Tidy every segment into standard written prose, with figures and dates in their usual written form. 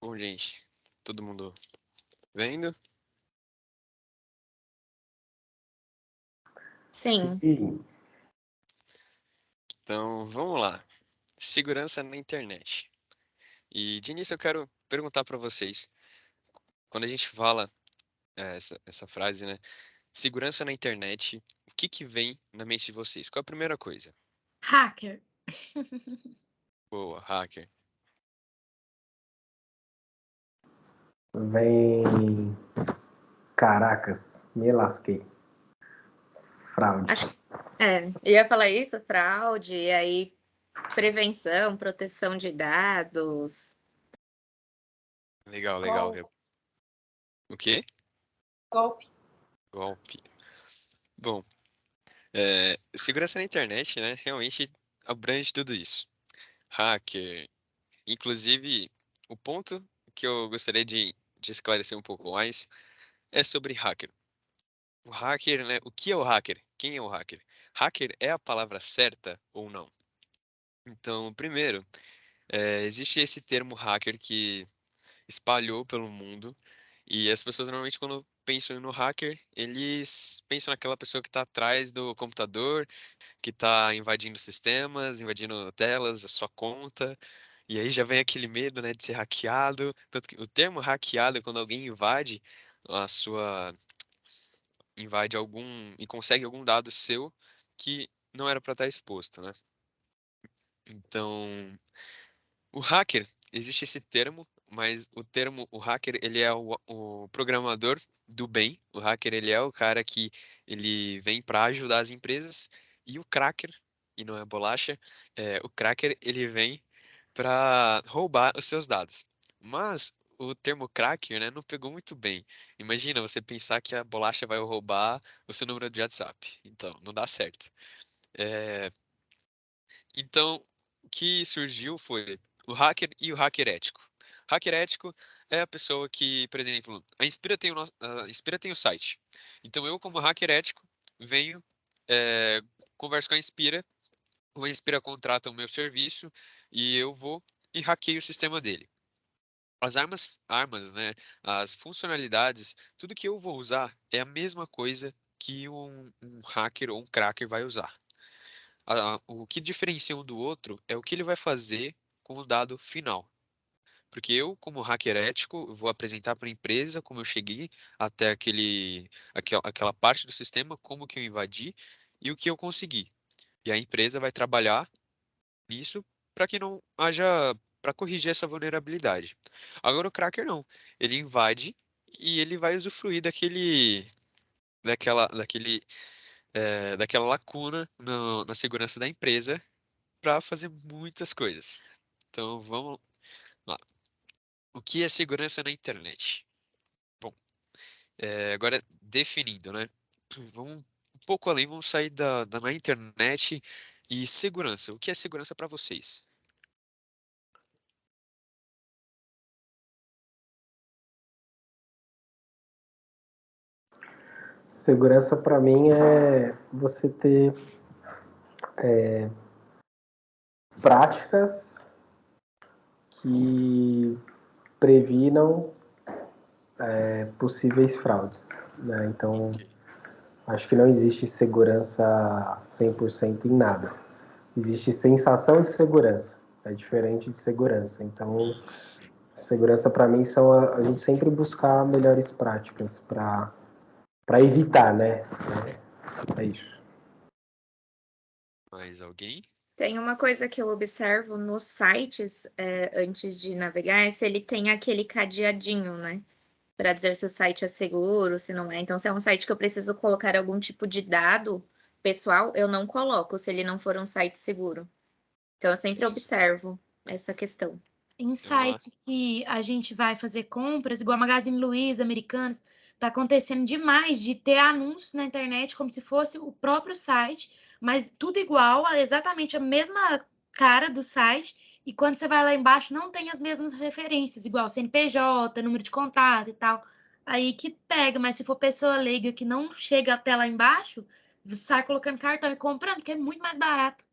Bom, gente, todo mundo vendo? Sim. Então, vamos lá. Segurança na internet. E de início eu quero perguntar para vocês, quando a gente fala essa frase, né? Segurança na internet, o que vem na mente de vocês? Qual é a primeira coisa? Hacker. Boa, hacker. Vem. Caracas, me lasquei. Fraude. Ia falar isso, fraude, e aí prevenção, proteção de dados. Legal. Golpe. O quê? Golpe. Golpe. Bom, segurança na internet, né? Realmente abrange tudo isso. Hacker. Inclusive, o ponto que eu gostaria de esclarecer um pouco mais é sobre hacker. O hacker, né? O que é o hacker? Quem é o hacker? Hacker é a palavra certa ou não? Então, primeiro, existe esse termo hacker que espalhou pelo mundo e as pessoas normalmente quando pensam no hacker, eles pensam naquela pessoa que está atrás do computador, que está invadindo sistemas, invadindo telas, a sua conta, e aí já vem aquele medo, né, de ser hackeado. Tanto que o termo hackeado é quando alguém a sua invade algum e consegue algum dado seu que não era para estar exposto, né? Então, o hacker, existe esse termo, mas o hacker, ele é o programador do bem. O hacker, ele é o cara que ele vem para ajudar as empresas. E o cracker, e não é bolacha, o cracker, ele vem para roubar os seus dados. Mas o termo cracker, né, não pegou muito bem. Imagina você pensar que a bolacha vai roubar o seu número de WhatsApp. Então, não dá certo. É, então, o que surgiu foi o hacker e o hacker ético. Hacker ético é a pessoa que, por exemplo, a Inspira tem o site. Então, eu, como hacker ético, venho, converso com a Inspira, o Inspira contrata o meu serviço e eu vou e hackeio o sistema dele. As armas, né, as funcionalidades, tudo que eu vou usar é a mesma coisa que um hacker ou um cracker vai usar. O que diferencia um do outro é o que ele vai fazer com o dado final. Porque eu, como hacker ético, vou apresentar para a empresa como eu cheguei até aquela parte do sistema, como que eu invadi e o que eu consegui. E a empresa vai trabalhar nisso para que não haja, para corrigir essa vulnerabilidade. Agora o cracker não. Ele invade e ele vai usufruir daquela lacuna na segurança da empresa para fazer muitas coisas. Então vamos lá. O que é segurança na internet? Bom, agora definindo, né? Vamos um pouco além, vamos sair da na internet e segurança. O que é segurança para vocês? Segurança para mim é você ter práticas que previnam possíveis fraudes, né? Então, Ok. acho que não existe segurança 100% em nada. Existe sensação de segurança, é diferente de segurança. Então, Isso. segurança para mim são a gente sempre buscar melhores práticas para evitar, né? É isso. Mais alguém? Tem uma coisa que eu observo nos sites, antes de navegar, é se ele tem aquele cadeadinho, né? Para dizer se o site é seguro, se não é. Então, se é um site que eu preciso colocar algum tipo de dado pessoal, eu não coloco, se ele não for um site seguro. Então, eu sempre Isso. observo essa questão. Em É uma... site que a gente vai fazer compras, igual a Magazine Luiza, Americanas, tá acontecendo demais de ter anúncios na internet como se fosse o próprio site, mas tudo igual, exatamente a mesma cara do site, e quando você vai lá embaixo não tem as mesmas referências, igual CNPJ, número de contato e tal. Aí que pega, mas se for pessoa leiga que não chega até lá embaixo, você sai colocando cartão e comprando, que é muito mais barato.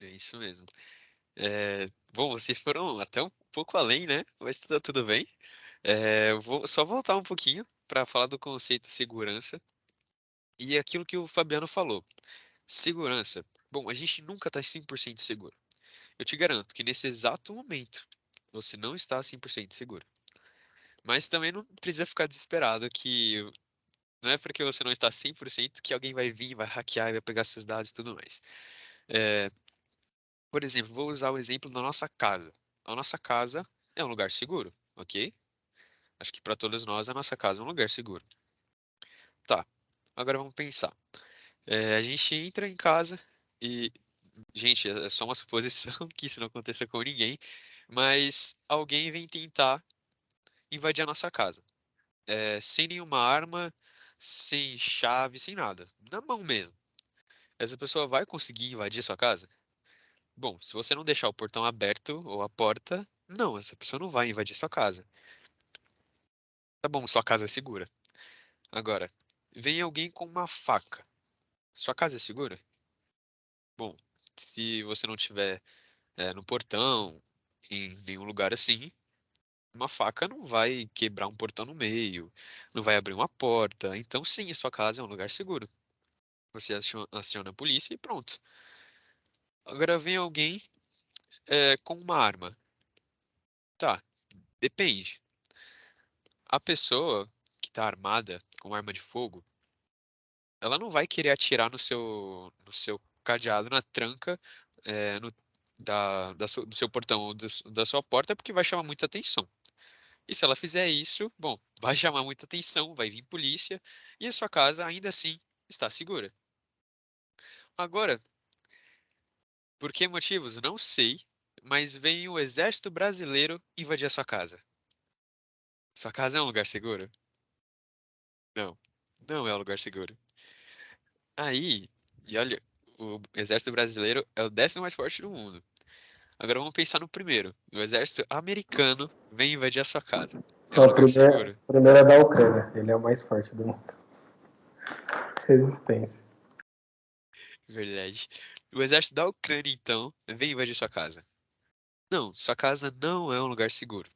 É isso mesmo. É, Bom, vocês foram até um pouco além, né? Mas tá tudo bem. Eu vou só voltar um pouquinho para falar do conceito de segurança e aquilo que o Fabiano falou. Segurança. Bom, a gente nunca está 100% seguro. Eu te garanto que nesse exato momento você não está 100% seguro. Mas também não precisa ficar desesperado que não é porque você não está 100% que alguém vai vir, vai hackear e vai pegar seus dados e tudo mais. É, por exemplo, vou usar o exemplo da nossa casa. A nossa casa é um lugar seguro, ok? Acho que para todos nós a nossa casa é um lugar seguro. Tá, agora vamos pensar. A gente entra em casa e, gente, é só uma suposição que isso não aconteça com ninguém, mas alguém vem tentar invadir a nossa casa. Sem nenhuma arma, sem chave, sem nada. Na mão mesmo. Essa pessoa vai conseguir invadir sua casa? Bom, se você não deixar o portão aberto ou a porta, não, essa pessoa não vai invadir sua casa. Tá bom, sua casa é segura. Agora, vem alguém com uma faca. Sua casa é segura? Bom, se você não tiver no portão, em nenhum lugar assim, uma faca não vai quebrar um portão no meio, não vai abrir uma porta. Então, sim, sua casa é um lugar seguro. Você aciona a polícia e pronto. Agora vem alguém com uma arma. Tá, depende. A pessoa que está armada com arma de fogo, ela não vai querer atirar no seu cadeado, na tranca, do seu portão ou da sua porta, porque vai chamar muita atenção. E se ela fizer isso, bom, vai chamar muita atenção, vai vir polícia e a sua casa ainda assim está segura. Agora, por que motivos? Não sei, mas vem o exército brasileiro invadir a sua casa. Sua casa é um lugar seguro? Não, não é um lugar seguro. Aí, e olha, o exército brasileiro é o 10º mais forte do mundo. Agora vamos pensar no primeiro. O exército americano vem invadir a sua casa. É um O lugar seguro? primeiro é da Ucrânia, ele é o mais forte do mundo. Resistência. Verdade. O exército da Ucrânia, então, vem invadir sua casa. Não, sua casa não é um lugar seguro.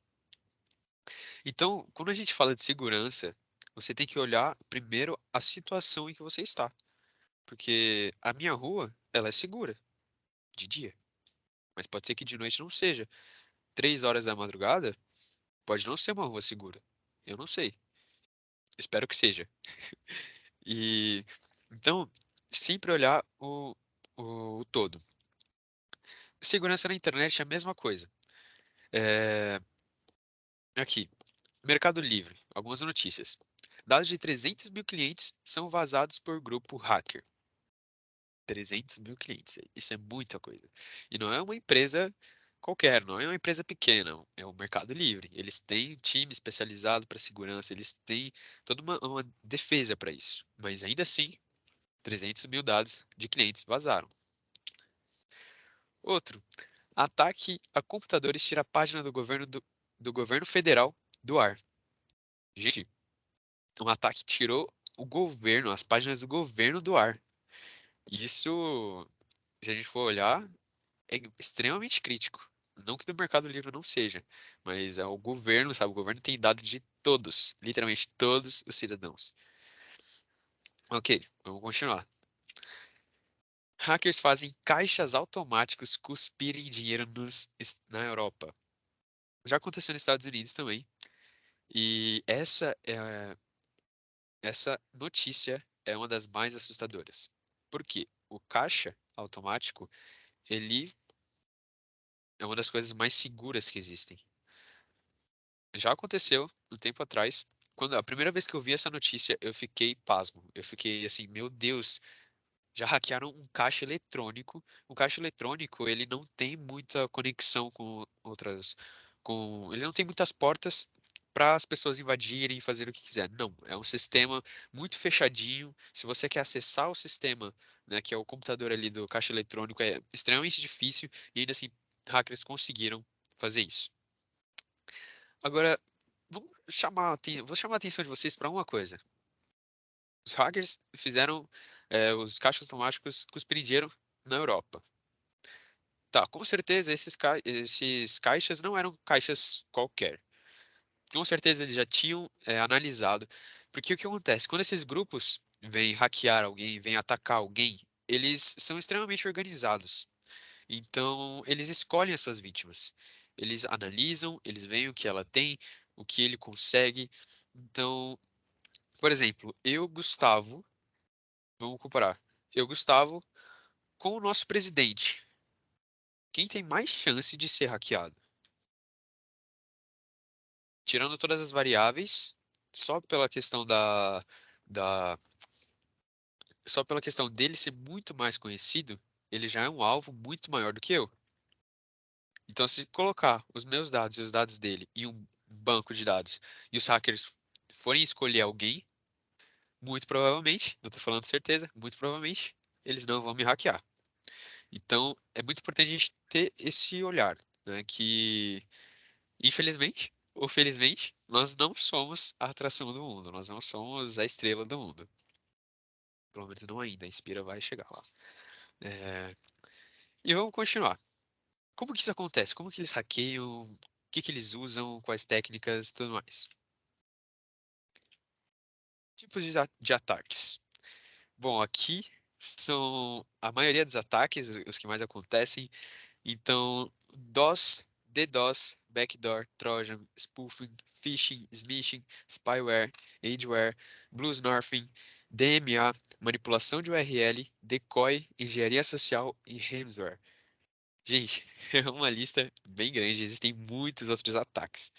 Então, quando a gente fala de segurança, você tem que olhar primeiro a situação em que você está. Porque a minha rua, ela é segura, de dia. Mas pode ser que de noite não seja. 3 horas da madrugada, pode não ser uma rua segura. Eu não sei. Espero que seja. E então, sempre olhar o todo. Segurança na internet é a mesma coisa. É, aqui, Mercado Livre, algumas notícias. Dados de 300 mil clientes são vazados por grupo hacker. 300 mil clientes, isso é muita coisa. E não é uma empresa qualquer, não é uma empresa pequena, é o Mercado Livre. Eles têm um time especializado para segurança, eles têm toda uma defesa para isso. Mas ainda assim, 300 mil dados de clientes vazaram. Outro, ataque a computadores tira a página do governo federal do ar. Gente, um ataque tirou o governo, as páginas do governo do ar. Isso, se a gente for olhar, é extremamente crítico. Não que do Mercado Livre não seja, mas é o governo, sabe? O governo tem dado de todos, literalmente todos os cidadãos. Ok, vamos continuar. Hackers fazem caixas automáticos cuspirem dinheiro na Europa. Já aconteceu nos Estados Unidos também. E essa notícia é uma das mais assustadoras. Por quê? O caixa automático, ele é uma das coisas mais seguras que existem. Já aconteceu um tempo atrás, quando a primeira vez que eu vi essa notícia, eu fiquei pasmo. Eu fiquei assim, meu Deus, já hackearam um caixa eletrônico. O caixa eletrônico, ele não tem muita conexão com outras, ele não tem muitas portas para as pessoas invadirem e fazer o que quiser. Não, é um sistema muito fechadinho. Se você quer acessar o sistema, né, que é o computador ali do caixa eletrônico, é extremamente difícil e ainda assim hackers conseguiram fazer isso. Agora, vou chamar a atenção de vocês para uma coisa. Os hackers fizeram os caixas automáticos cuspirem dinheiro na Europa. Tá, com certeza esses caixas não eram caixas qualquer. Com certeza eles já tinham analisado. Porque o que acontece? Quando esses grupos vêm hackear alguém, vêm atacar alguém, eles são extremamente organizados. Então, eles escolhem as suas vítimas. Eles analisam, eles veem o que ela tem, o que ele consegue. Então, por exemplo, eu, Gustavo, vamos comparar. Eu, Gustavo, com o nosso presidente. Quem tem mais chance de ser hackeado? Tirando todas as variáveis, só pela questão da, só pela questão dele ser muito mais conhecido, ele já é um alvo muito maior do que eu. Então, se colocar os meus dados e os dados dele em um banco de dados e os hackers forem escolher alguém, muito provavelmente, não estou falando certeza, muito provavelmente, eles não vão me hackear. Então, é muito importante a gente ter esse olhar, né, que, infelizmente ou felizmente, nós não somos a atração do mundo, nós não somos a estrela do mundo. Pelo menos não ainda, a Inspira vai chegar lá. E vamos continuar. Como que isso acontece? Como que eles hackeiam? O que que eles usam? Quais técnicas? Tudo mais. Tipos de ataques. Bom, aqui são a maioria dos ataques, os que mais acontecem. Então, DOS, DDoS, Backdoor, Trojan, Spoofing, Phishing, Smishing, Spyware, Adware, Bluesnorfing, DMA, manipulação de URL, decoy, engenharia social e ransomware. Gente, é uma lista bem grande, existem muitos outros ataques.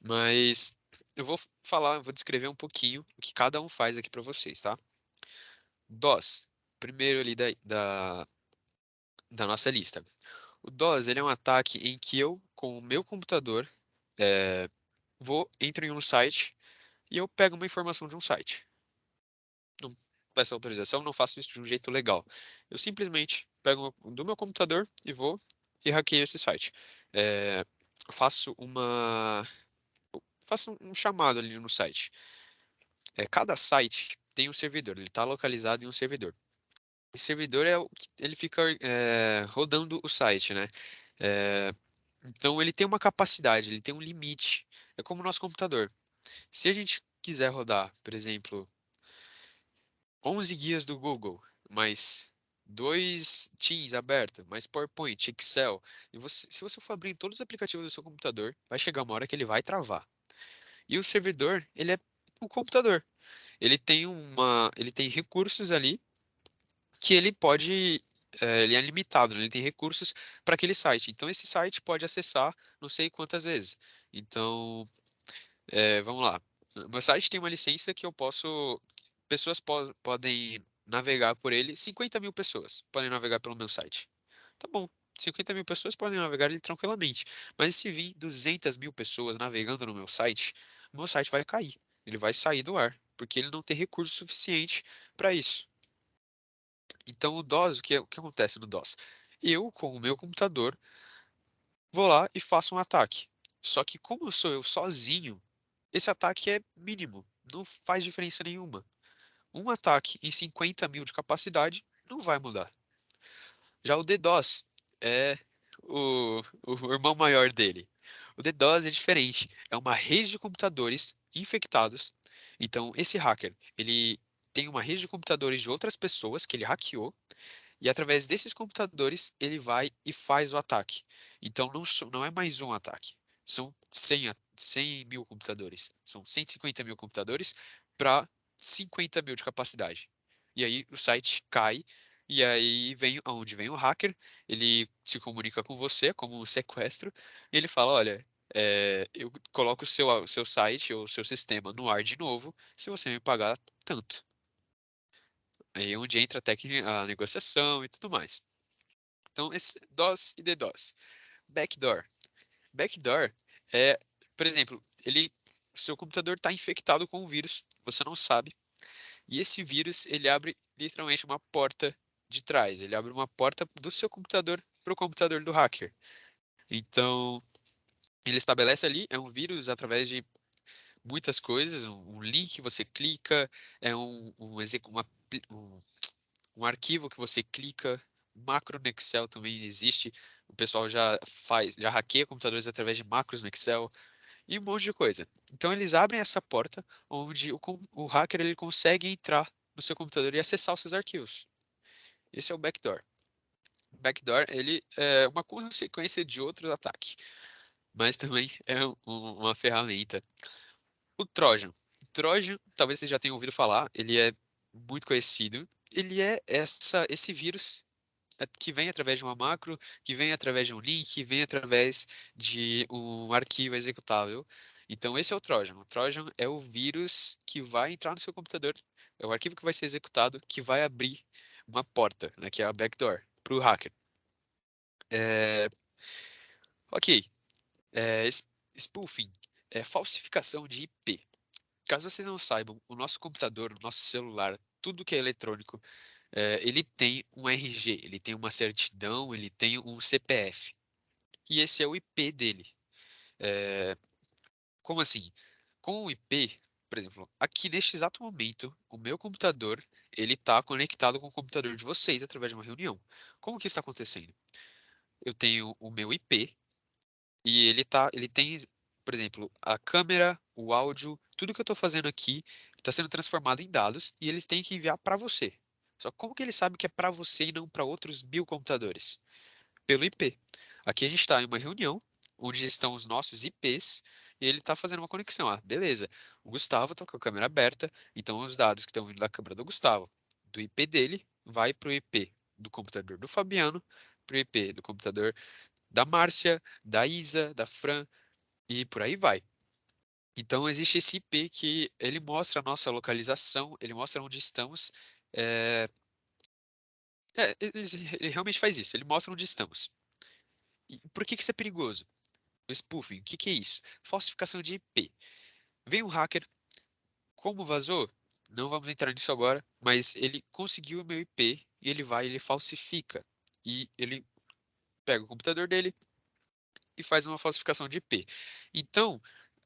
Mas eu vou vou descrever um pouquinho o que cada um faz aqui para vocês, tá? DOS, primeiro ali da nossa lista. O DOS, ele é um ataque em que eu, com o meu computador, entro em um site e eu pego uma informação de um site. Não peço autorização, não faço isso de um jeito legal. Eu simplesmente pego do meu computador e vou e hackeio esse site. É, faço um chamado ali no site. Cada site tem um servidor, ele está localizado em um servidor. Esse servidor é o que ele fica rodando o site, né? É, então ele tem uma capacidade, ele tem um limite. É como o nosso computador. Se a gente quiser rodar, por exemplo, 11 guias do Google, mais 2 Teams aberto, mais PowerPoint, Excel, se você for abrir todos os aplicativos do seu computador, vai chegar uma hora que ele vai travar. E o servidor, ele é o computador. Ele tem recursos ali que ele é limitado, né? Ele tem recursos para aquele site. Então esse site pode acessar não sei quantas vezes. Então, vamos lá. Meu site tem uma licença que pessoas podem navegar por ele, 50 mil pessoas podem navegar pelo meu site. Tá bom, 50 mil pessoas podem navegar ele tranquilamente. Mas se vir 200 mil pessoas navegando no meu site vai cair. Ele vai sair do ar, porque ele não tem recurso suficiente para isso. Então, o DOS, o que acontece no DOS? Eu, com o meu computador, vou lá e faço um ataque. Só que, como sou eu sozinho, esse ataque é mínimo, não faz diferença nenhuma. Um ataque em 50 mil de capacidade não vai mudar. Já o DDoS é o irmão maior dele. O DDoS é diferente, é uma rede de computadores infectados. Então, esse hacker, ele tem uma rede de computadores de outras pessoas que ele hackeou. E através desses computadores, ele vai e faz o ataque. Então, não é mais um ataque. São 100 mil computadores. São 150 mil computadores para 50 mil de capacidade. E aí o site cai. E aí vem aonde vem o hacker. Ele se comunica com você como um sequestro. E ele fala: olha, eu coloco o seu site ou o seu sistema no ar de novo se você me pagar tanto. Aí é onde entra a negociação e tudo mais. Então, esse DOS e DDoS. Backdoor. Backdoor é, por exemplo, o seu computador está infectado com um vírus, você não sabe, e esse vírus ele abre literalmente uma porta de trás, ele abre uma porta do seu computador para o computador do hacker. Então, ele estabelece ali, é um vírus através de muitas coisas, um link que você clica, é um arquivo que você clica, macro no Excel também existe. O pessoal já hackeia computadores através de macros no Excel e um monte de coisa. Então eles abrem essa porta onde o hacker ele consegue entrar no seu computador e acessar os seus arquivos. Esse é o backdoor. O backdoor ele é uma consequência de outro ataque, mas também é uma ferramenta. O Trojan. O Trojan, talvez você já tenha ouvido falar, ele é muito conhecido. Ele é esse vírus que vem através de uma macro, que vem através de um link, que vem através de um arquivo executável. Então, esse é o Trojan. O Trojan é o vírus que vai entrar no seu computador, é o arquivo que vai ser executado, que vai abrir uma porta, né, que é a backdoor, para o hacker. Ok, spoofing é falsificação de IP. Caso vocês não saibam, o nosso computador, o nosso celular, tudo que é eletrônico, ele tem um RG, ele tem uma certidão, ele tem um CPF. E esse é o IP dele. Como assim? Com o IP, por exemplo, aqui neste exato momento, o meu computador, ele está conectado com o computador de vocês através de uma reunião. Como que isso está acontecendo? Eu tenho o meu IP e ele tem, por exemplo, a câmera, o áudio, tudo que eu estou fazendo aqui está sendo transformado em dados e eles têm que enviar para você. Só que como que ele sabe que é para você e não para outros 1000 computadores? Pelo IP. Aqui a gente está em uma reunião onde estão os nossos IPs e ele está fazendo uma conexão. Ah, beleza. O Gustavo está com a câmera aberta, então os dados que estão vindo da câmera do Gustavo, do IP dele, vai para o IP do computador do Fabiano, para o IP do computador da Márcia, da Isa, da Fran e por aí vai. Então existe esse IP que ele mostra a nossa localização, ele mostra onde estamos. Ele realmente faz isso, ele mostra onde estamos. E por que isso é perigoso? O spoofing, o que é isso? Falsificação de IP. Vem um hacker, como vazou? Não vamos entrar nisso agora, mas ele conseguiu o meu IP e ele falsifica. E ele pega o computador dele e faz uma falsificação de IP. Então,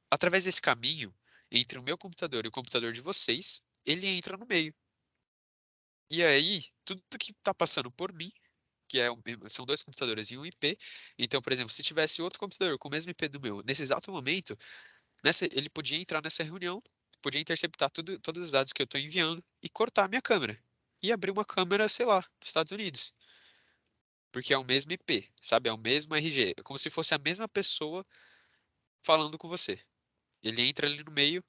através desse caminho, entre o meu computador e o computador de vocês, ele entra no meio. E aí, tudo que está passando por mim, são 2 computadores e um IP. Então, por exemplo, se tivesse outro computador com o mesmo IP do meu, nesse exato momento, ele podia entrar nessa reunião, podia interceptar todos os dados que eu estou enviando e cortar a minha câmera. E abrir uma câmera, sei lá, dos Estados Unidos. Porque é o mesmo IP, sabe? É o mesmo RG. É como se fosse a mesma pessoa falando com você. Ele entra ali no meio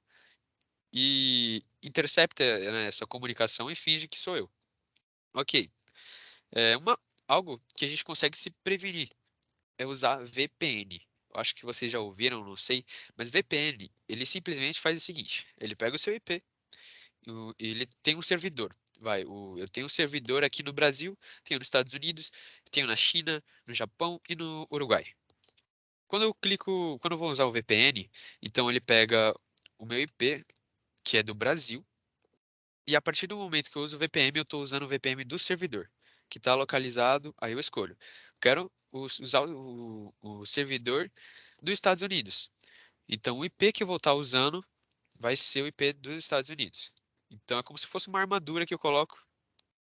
e intercepta, né, essa comunicação e finge que sou eu. Ok. É algo que a gente consegue se prevenir é usar VPN. Eu acho que vocês já ouviram, não sei, mas VPN, ele simplesmente faz o seguinte, ele pega o seu IP, ele tem um servidor. Eu tenho um servidor aqui no Brasil, tenho nos Estados Unidos, tenho na China, no Japão e no Uruguai. Quando eu vou usar o VPN, então ele pega o meu IP, que é do Brasil, e a partir do momento que eu uso o VPN, eu estou usando o VPN do servidor, que está localizado, aí eu escolho. Quero usar o servidor dos Estados Unidos. Então o IP que eu vou estar usando vai ser o IP dos Estados Unidos. Então é como se fosse uma armadura que eu coloco,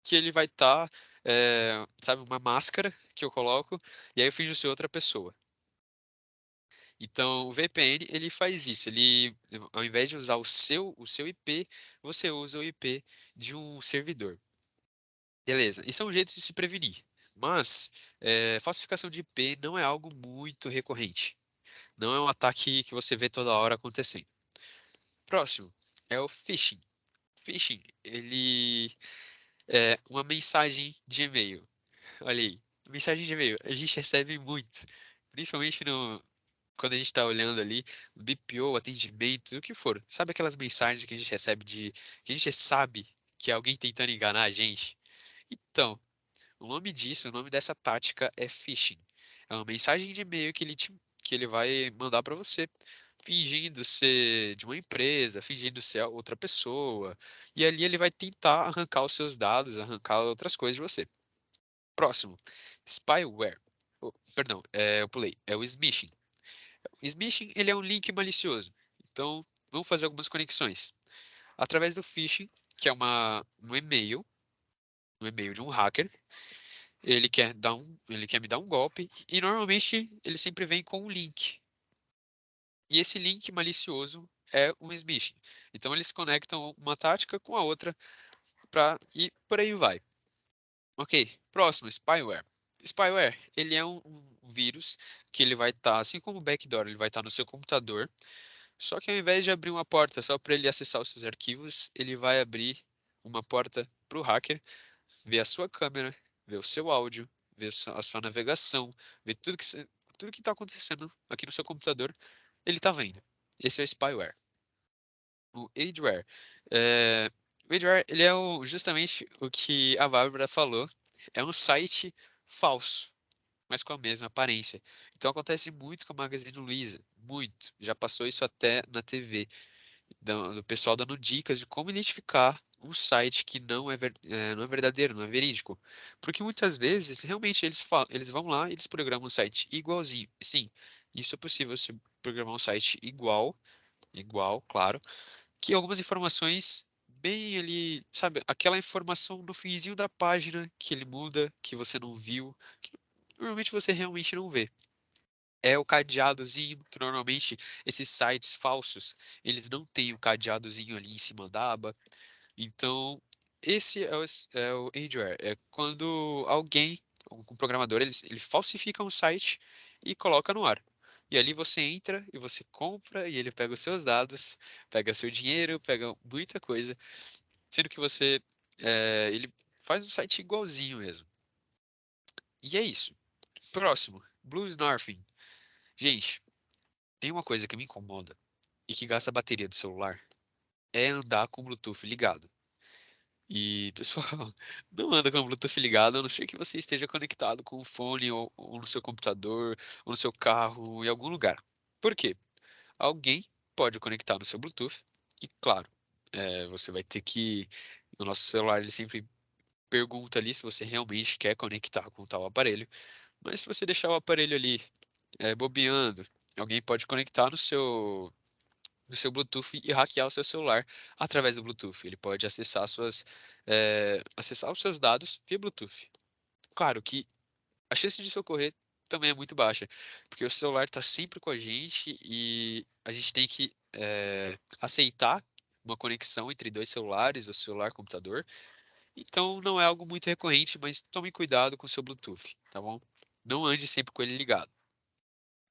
que ele vai estar, sabe, uma máscara que eu coloco, e aí eu finjo ser outra pessoa. Então, o VPN, ele faz isso. Ele, ao invés de usar o seu IP, você usa o IP de um servidor. Beleza, isso é um jeito de se prevenir. Mas, falsificação de IP não é algo muito recorrente. Não é um ataque que você vê toda hora acontecendo. Próximo é o phishing. Phishing, ele é uma mensagem de e-mail. Olha aí, mensagem de e-mail, a gente recebe muito. Principalmente quando a gente está olhando ali, BPO, atendimento, o que for. Sabe aquelas mensagens que a gente recebe que a gente sabe que é alguém tentando enganar a gente? Então, o nome dessa tática é phishing. É uma mensagem de e-mail que ele vai mandar para você, fingindo ser de uma empresa, fingindo ser outra pessoa, e ali ele vai tentar arrancar os seus dados, arrancar outras coisas de você. Próximo, spyware. Oh, perdão, eu pulei. É o smishing. O smishing, ele é um link malicioso. Então, vamos fazer algumas conexões. Através do phishing, que é um e-mail de um hacker, ele quer me dar um golpe, e normalmente ele sempre vem com um link. E esse link malicioso é um smishing. Então eles conectam uma tática com a outra e por aí vai. Ok, próximo, spyware. Spyware, ele é um vírus que ele vai estar, assim como o backdoor, ele vai estar no seu computador, só que ao invés de abrir uma porta só para ele acessar os seus arquivos, ele vai abrir uma porta para o hacker ver a sua câmera, ver o seu áudio, ver a sua navegação, ver tudo que está acontecendo aqui no seu computador, ele está vendo. Esse é o spyware. O adware. O adware, ele é justamente o que a Bárbara falou. É um site falso, mas com a mesma aparência. Então acontece muito com a Magazine Luiza, muito. Já passou isso até na TV, do pessoal dando dicas de como identificar um site que não é verdadeiro, não é verídico. Porque muitas vezes, realmente, eles vão lá e eles programam um site igualzinho. Sim, isso é possível, você programar um site igual, claro, que algumas informações bem ali, sabe, aquela informação no finzinho da página que ele muda, que você não viu, que normalmente você realmente não vê. É o cadeadozinho, que normalmente esses sites falsos, eles não têm o cadeadozinho ali em cima da aba. Então, esse é o adware. É quando alguém, um programador, ele falsifica um site e coloca no ar. E ali você entra e você compra e ele pega os seus dados, pega seu dinheiro, pega muita coisa, sendo que ele faz um site igualzinho mesmo. E é isso. Próximo, Blue Snarfing. Gente, tem uma coisa que me incomoda e que gasta a bateria do celular, é andar com o Bluetooth ligado. E, pessoal, não anda com o Bluetooth ligado, a não ser que você esteja conectado com o fone ou no seu computador, ou no seu carro, em algum lugar. Por quê? Alguém pode conectar no seu Bluetooth e, claro, você vai ter que... O nosso celular, ele sempre pergunta ali se você realmente quer conectar com tal aparelho, mas se você deixar o aparelho ali bobeando, alguém pode conectar no seu Bluetooth e hackear o seu celular através do Bluetooth. Ele pode acessar os seus dados via Bluetooth. Claro que a chance disso ocorrer também é muito baixa, porque o celular está sempre com a gente e a gente tem que aceitar uma conexão entre dois celulares, o celular e o computador. Então não é algo muito recorrente, mas tome cuidado com o seu Bluetooth, tá bom? Não ande sempre com ele ligado.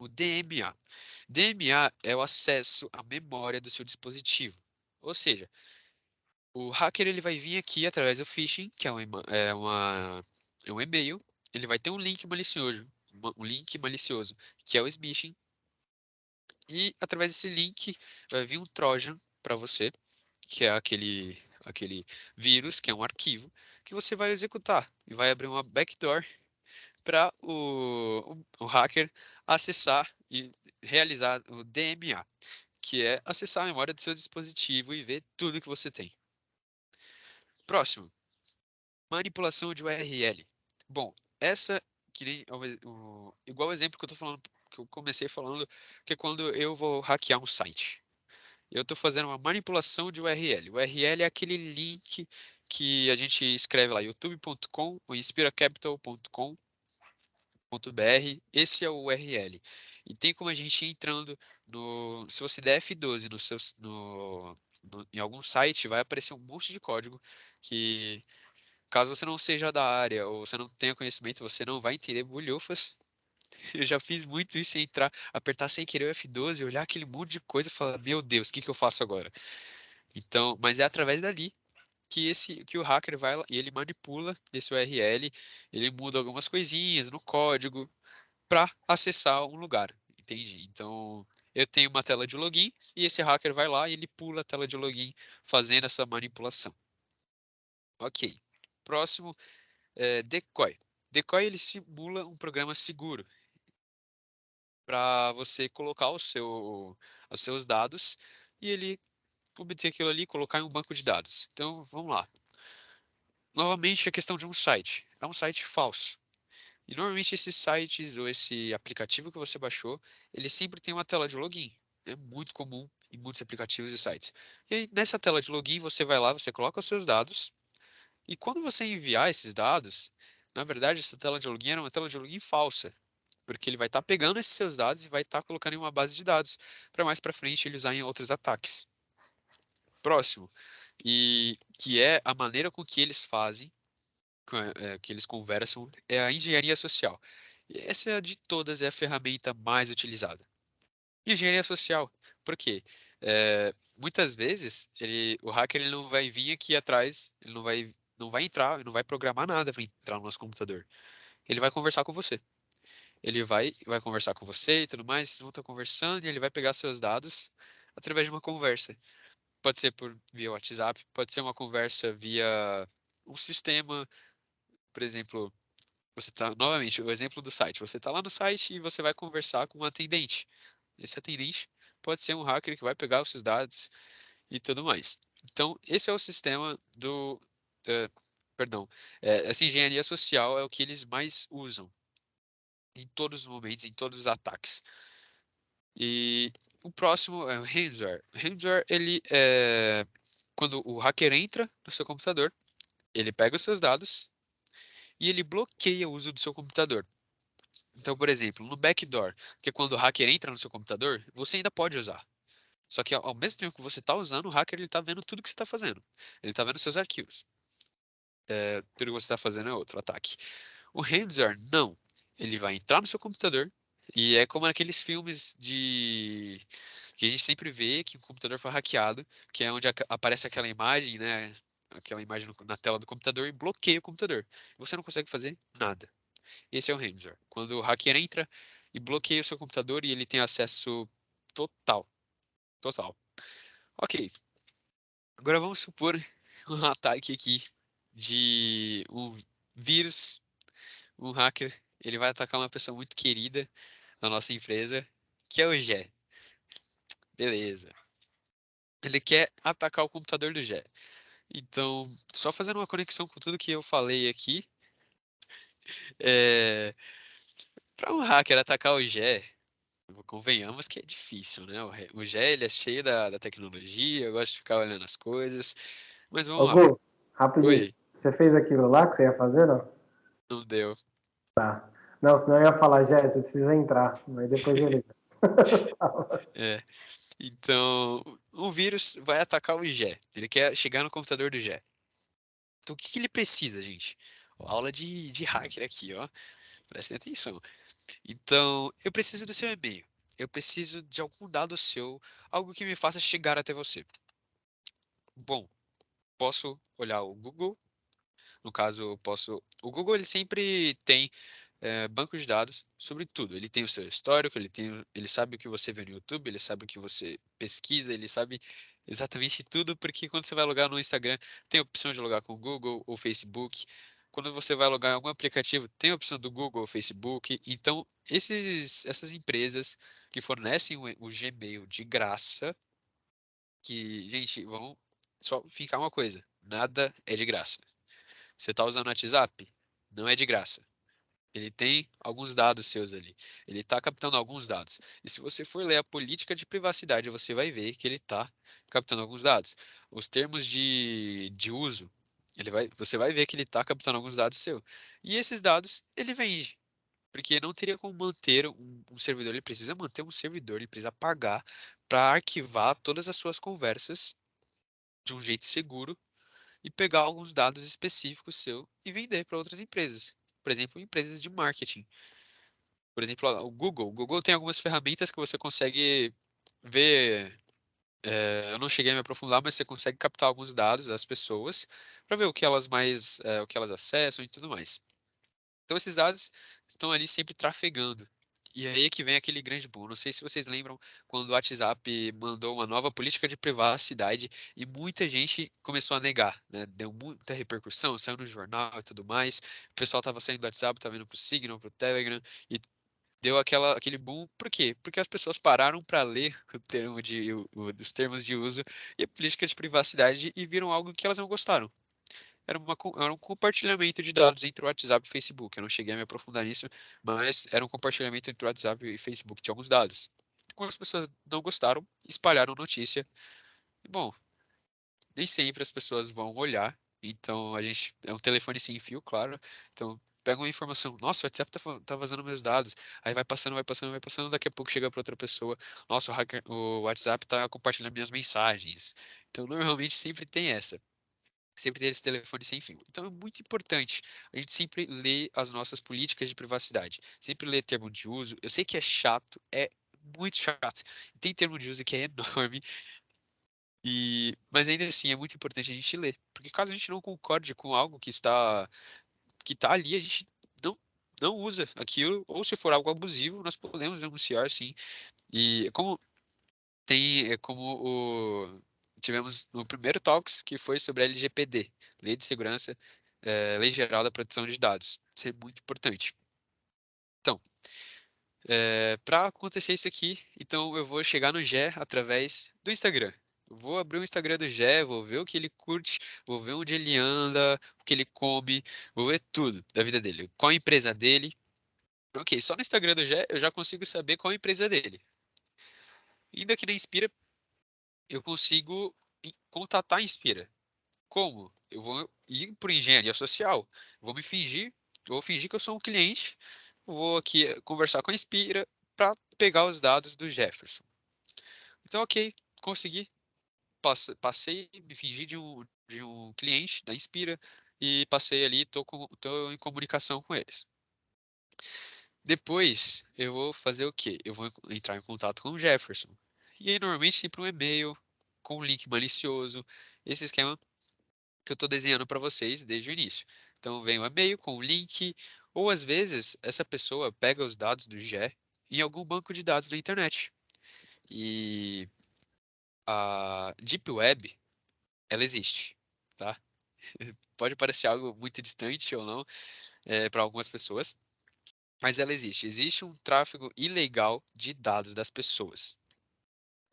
O DMA. DMA é o acesso à memória do seu dispositivo. Ou seja, o hacker ele vai vir aqui através do phishing, que é um e-mail, ele vai ter um link malicioso, que é o smishing, e através desse link vai vir um Trojan para você, que é aquele vírus, que é um arquivo, que você vai executar e vai abrir uma backdoor para o hacker acessar e realizar o DMA, que é acessar a memória do seu dispositivo e ver tudo que você tem. Próximo, manipulação de URL. Bom, essa que nem igual o exemplo que eu tô falando, que eu comecei falando, que é quando eu vou hackear um site. Eu estou fazendo uma manipulação de URL. O URL é aquele link que a gente escreve lá, youtube.com ou inspiracapital.com.br. Esse é o URL. E tem como a gente ir entrando se você der F12 em algum site, vai aparecer um monte de código que, caso você não seja da área ou você não tenha conhecimento, você não vai entender bulhufas. Eu já fiz muito isso, entrar, apertar sem querer o F12, olhar aquele monte de coisa e falar, meu Deus, o que que eu faço agora? Então, mas é através dali que o hacker vai lá e ele manipula esse URL, ele muda algumas coisinhas no código para acessar um lugar, entende? Então, eu tenho uma tela de login e esse hacker vai lá e ele pula a tela de login fazendo essa manipulação. Ok. Próximo, Decoy. Decoy ele simula um programa seguro para você colocar os seus dados e ele obter aquilo ali e colocar em um banco de dados. Então, vamos lá. Novamente, a questão de um site. É um site falso. E normalmente esses sites ou esse aplicativo que você baixou, ele sempre tem uma tela de login. É muito comum em muitos aplicativos e sites. E aí, nessa tela de login, você vai lá, você coloca os seus dados, e quando você enviar esses dados, Na verdade, essa tela de login era uma tela de login falsa, porque ele vai estar pegando esses seus dados e vai estar colocando em uma base de dados, para mais para frente ele usar em outros ataques. Próximo, e que é a maneira com que eles fazem, que eles conversam, é a engenharia social. E essa de todas é a ferramenta mais utilizada. Engenharia social, por quê? Muitas vezes o hacker ele não vai vir aqui atrás, ele não vai entrar, não vai programar nada para entrar no nosso computador. Ele vai conversar com você. Ele vai conversar com você e tudo mais, vocês vão estar conversando e ele vai pegar seus dados através de uma conversa. Pode ser via WhatsApp, pode ser uma conversa via um sistema, por exemplo, novamente, o exemplo do site. Você está lá no site e você vai conversar com um atendente. Esse atendente pode ser um hacker que vai pegar os seus dados e tudo mais. Então, esse é o sistema perdão, essa engenharia social é o que eles mais usam em todos os momentos, em todos os ataques. E o próximo é o ransomware. O ransomware, ele é quando o hacker entra no seu computador, ele pega os seus dados e ele bloqueia o uso do seu computador. Então, por exemplo, no backdoor, que é quando o hacker entra no seu computador, você ainda pode usar. Só que ao mesmo tempo que você está usando, o hacker está vendo tudo que você está fazendo. Ele está vendo seus arquivos. Tudo que você está fazendo é outro ataque. O ransomware, não. Ele vai entrar no seu computador e é como naqueles filmes que a gente sempre vê que o computador foi hackeado, que é onde aparece aquela imagem, né? Aquela imagem na tela do computador e bloqueia o computador. Você não consegue fazer nada. Esse é o ransomware. Quando o hacker entra e bloqueia o seu computador e ele tem acesso total. Total. Ok. Agora vamos supor um ataque aqui de um vírus, um hacker. Ele vai atacar uma pessoa muito querida da nossa empresa, que é o Gé. Beleza. Ele quer atacar o computador do Gé. Então, só fazendo uma conexão com tudo que eu falei aqui, para um hacker atacar o Gé, convenhamos que é difícil, né? O Gé, ele é cheio da tecnologia, eu gosto de ficar olhando as coisas, mas vamos Ô, lá. Gu, rapidinho. Oi, Você fez aquilo lá que você ia fazer, não? não deu. Tá. Não, senão eu ia falar, Jé, você precisa entrar. Mas depois ele. É. Então, o vírus vai atacar o Gé. Ele quer chegar no computador do Gé. Então, o que ele precisa, gente? Ó, aula de hacker aqui, ó. Prestem atenção. Então, eu preciso do seu e-mail. Eu preciso de algum dado seu, algo que me faça chegar até você. Bom, posso olhar o Google. No caso, eu posso. O Google ele sempre tem banco de dados sobre tudo. Ele tem o seu histórico, ele sabe o que você vê no YouTube, ele sabe o que você pesquisa, ele sabe exatamente tudo, porque quando você vai logar no Instagram, tem a opção de logar com o Google ou Facebook. Quando você vai logar em algum aplicativo, tem a opção do Google ou Facebook. Então, essas empresas que fornecem o Gmail de graça, que, gente, vamos só ficar uma coisa, nada é de graça. Você está usando o WhatsApp? Não é de graça. Ele tem alguns dados seus ali. Ele está captando alguns dados. E se você for ler a política de privacidade, você vai ver que ele está captando alguns dados. Os termos de uso, você vai ver que ele está captando alguns dados seus. E esses dados ele vende. Porque não teria como manter um servidor. Ele precisa manter um servidor, ele precisa pagar para arquivar todas as suas conversas de um jeito seguro e pegar alguns dados específicos seu e vender para outras empresas. Por exemplo, empresas de marketing. Por exemplo, o Google. O Google tem algumas ferramentas que você consegue ver. Eu não cheguei a me aprofundar, mas você consegue captar alguns dados das pessoas para ver o que elas acessam e tudo mais. Então esses dados estão ali sempre trafegando. E aí é que vem aquele grande boom. Não sei se vocês lembram quando o WhatsApp mandou uma nova política de privacidade e muita gente começou a negar, né? Deu muita repercussão, saiu no jornal e tudo mais. O pessoal estava saindo do WhatsApp, estava indo para o Signal, para o Telegram e deu aquele boom. Por quê? Porque as pessoas pararam para ler os termos de uso e a política de privacidade e viram algo que elas não gostaram. Era um compartilhamento de dados entre o WhatsApp e o Facebook. Eu não cheguei a me aprofundar nisso, mas era um compartilhamento entre o WhatsApp e o Facebook de alguns dados. Quando as pessoas não gostaram, espalharam notícia. E, bom, nem sempre as pessoas vão olhar. Então, é um telefone sem fio, claro. Então, pega uma informação, nossa, o WhatsApp tá vazando meus dados, aí vai passando, daqui a pouco chega para outra pessoa, nossa, o WhatsApp tá compartilhando minhas mensagens. Então, normalmente sempre tem essa. Sempre ter esse telefone sem fio. Então é muito importante a gente sempre ler as nossas políticas de privacidade. Sempre ler termo de uso. Eu sei que é chato, é muito chato. Tem termo de uso que é enorme, mas ainda assim é muito importante a gente ler. Porque caso a gente não concorde com algo que tá ali, a gente não usa aquilo, ou se for algo abusivo, nós podemos denunciar, sim. E tivemos no primeiro Talks, que foi sobre a LGPD, Lei de Segurança, Lei Geral da Proteção de Dados. Isso é muito importante. Então, para acontecer isso aqui, então eu vou chegar no Gé através do Instagram. Eu vou abrir o Instagram do Gé, vou ver o que ele curte, vou ver onde ele anda, o que ele come, vou ver tudo da vida dele, qual a empresa dele. Ok, só no Instagram do Gé eu já consigo saber qual a empresa dele. Indo aqui na Inspira, eu consigo contatar a Inspira. Como? Eu vou ir por engenharia social. Vou fingir que eu sou um cliente, vou aqui conversar com a Inspira para pegar os dados do Jefferson. Então, ok, consegui. Passei, me fingi de um cliente da Inspira e passei ali, tô em comunicação com eles. Depois, eu vou fazer o quê? Eu vou entrar em contato com o Jefferson. E aí, normalmente, sempre um e-mail com um link malicioso. Esse esquema que eu estou desenhando para vocês desde o início. Então, vem o e-mail com o link, ou às vezes essa pessoa pega os dados do GE em algum banco de dados na internet. E a Deep Web, ela existe, tá? Pode parecer algo muito distante ou não para algumas pessoas, mas ela existe. Existe um tráfego ilegal de dados das pessoas.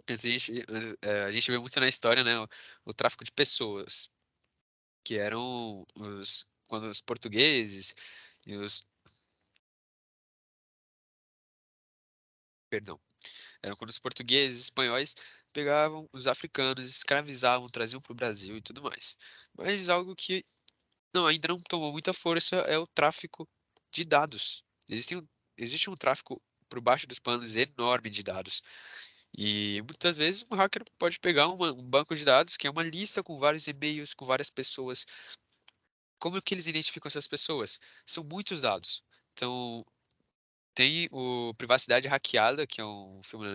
A gente vê muito na história, né, o tráfico de pessoas, que eram quando os portugueses e perdão, eram quando os portugueses, espanhóis pegavam os africanos, escravizavam, traziam para o Brasil e tudo mais. Mas algo que ainda não tomou muita força é o tráfico de dados. Existe um tráfico por baixo dos panos enorme de dados. E muitas vezes um hacker pode pegar um banco de dados, que é uma lista com vários e-mails, com várias pessoas. Como é que eles identificam essas pessoas? São muitos dados. Então, tem o Privacidade Hackeada, que é um filme,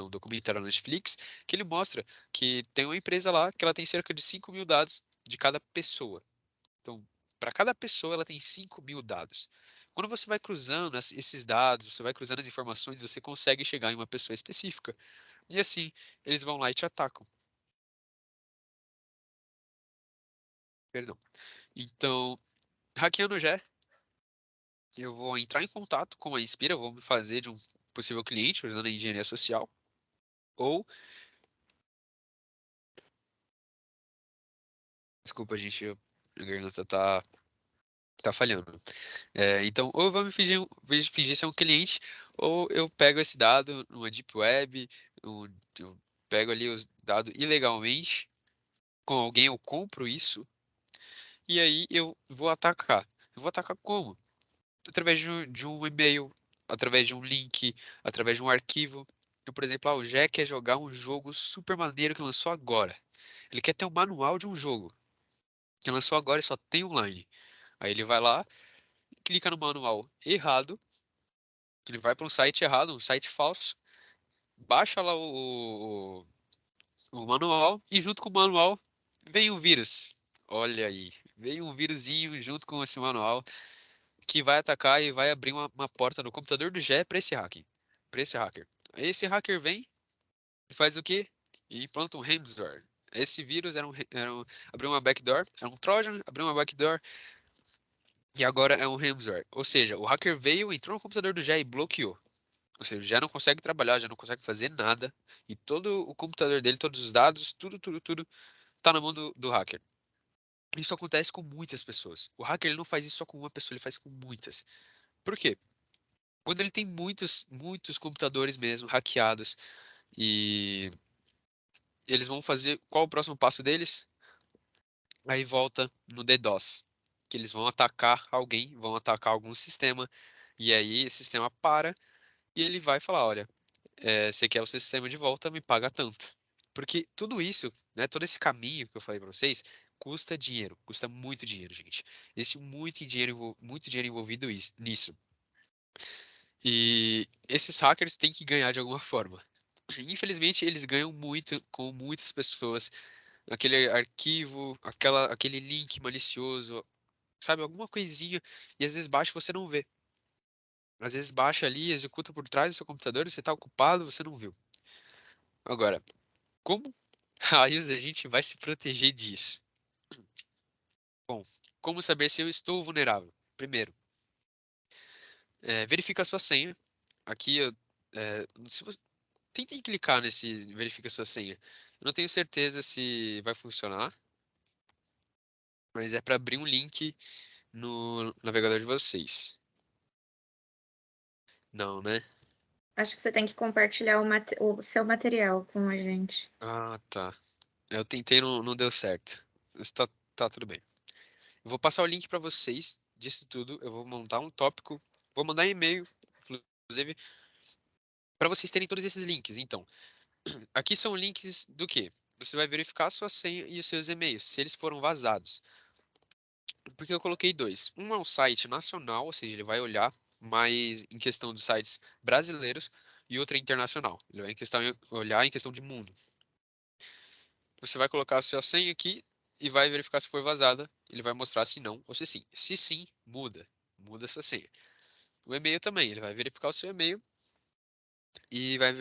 um documentário na Netflix, que ele mostra que tem uma empresa lá que ela tem cerca de 5.000 dados de cada pessoa. Então, para cada pessoa, ela tem 5.000 dados. Quando você vai cruzando esses dados, você vai cruzando as informações, você consegue chegar em uma pessoa específica. E assim, eles vão lá e te atacam. Perdão. Então, hackeando já, eu vou entrar em contato com a Inspira, vou me fazer de um possível cliente usando a engenharia social, ou, desculpa, gente, a garganta tá falhando. Então, ou eu vou fingir ser um cliente, ou eu pego esse dado numa Deep Web, eu pego ali os dados ilegalmente, com alguém eu compro isso, e aí eu vou atacar. Eu vou atacar como? Através de um e-mail, através de um link, através de um arquivo. Então, por exemplo, o Jack quer jogar um jogo super maneiro que lançou agora. Ele quer ter um manual de um jogo que lançou agora e só tem online. Aí ele vai lá, clica no manual errado, ele vai para um site errado, um site falso, baixa lá o manual e junto com o manual vem o vírus. Olha aí, vem um vírusinho junto com esse manual que vai atacar e vai abrir uma porta no computador do Gé para esse hacker. Para esse hacker. Aí esse hacker vem e faz o quê? E implanta um ransomware. Esse vírus abriu uma backdoor, era um Trojan, abriu uma backdoor e agora é um ransomware. Ou seja, o hacker veio, entrou no computador do Gé e bloqueou. Ou seja, já não consegue trabalhar, já não consegue fazer nada. E todo o computador dele, todos os dados, tudo tá na mão do hacker. Isso acontece com muitas pessoas. O hacker ele não faz isso só com uma pessoa, ele faz com muitas. Por quê? Quando ele tem muitos computadores mesmo hackeados e eles vão fazer qual o próximo passo deles? Aí volta no DDoS, que eles vão atacar alguém, vão atacar algum sistema, e aí esse sistema para e ele vai falar, olha, você quer o seu sistema de volta, me paga tanto. Porque tudo isso, né, todo esse caminho que eu falei para vocês, custa dinheiro, custa muito dinheiro, gente. Existe muito dinheiro envolvido nisso. E esses hackers têm que ganhar de alguma forma. Infelizmente, eles ganham muito com muitas pessoas. Aquele arquivo, aquele link malicioso, sabe, alguma coisinha, e às vezes baixa e você não vê. Às vezes baixa ali, executa por trás do seu computador, você está ocupado, você não viu. Agora, como raios a gente vai se proteger disso? Bom, como saber se eu estou vulnerável? Primeiro, verifica a sua senha. Aqui, se você tentem clicar nesse verifica sua senha. Eu não tenho certeza se vai funcionar, mas é para abrir um link no navegador de vocês. Não, né? Acho que você tem que compartilhar o seu material com a gente. Ah, tá. Eu tentei, não deu certo. Tá tudo bem. Eu vou passar o link para vocês disso tudo. Eu vou montar um tópico, vou mandar e-mail, inclusive, para vocês terem todos esses links. Então, aqui são links do quê? Você vai verificar a sua senha e os seus e-mails, se eles foram vazados. Porque eu coloquei dois. Um é um site nacional, ou seja, ele vai olhar mais em questão de sites brasileiros, e outro é internacional. Ele vai olhar em questão de mundo. Você vai colocar a sua senha aqui e vai verificar se foi vazada. Ele vai mostrar se não ou se sim. Se sim, muda. Muda a sua senha. O e-mail também, ele vai verificar o seu e-mail e vai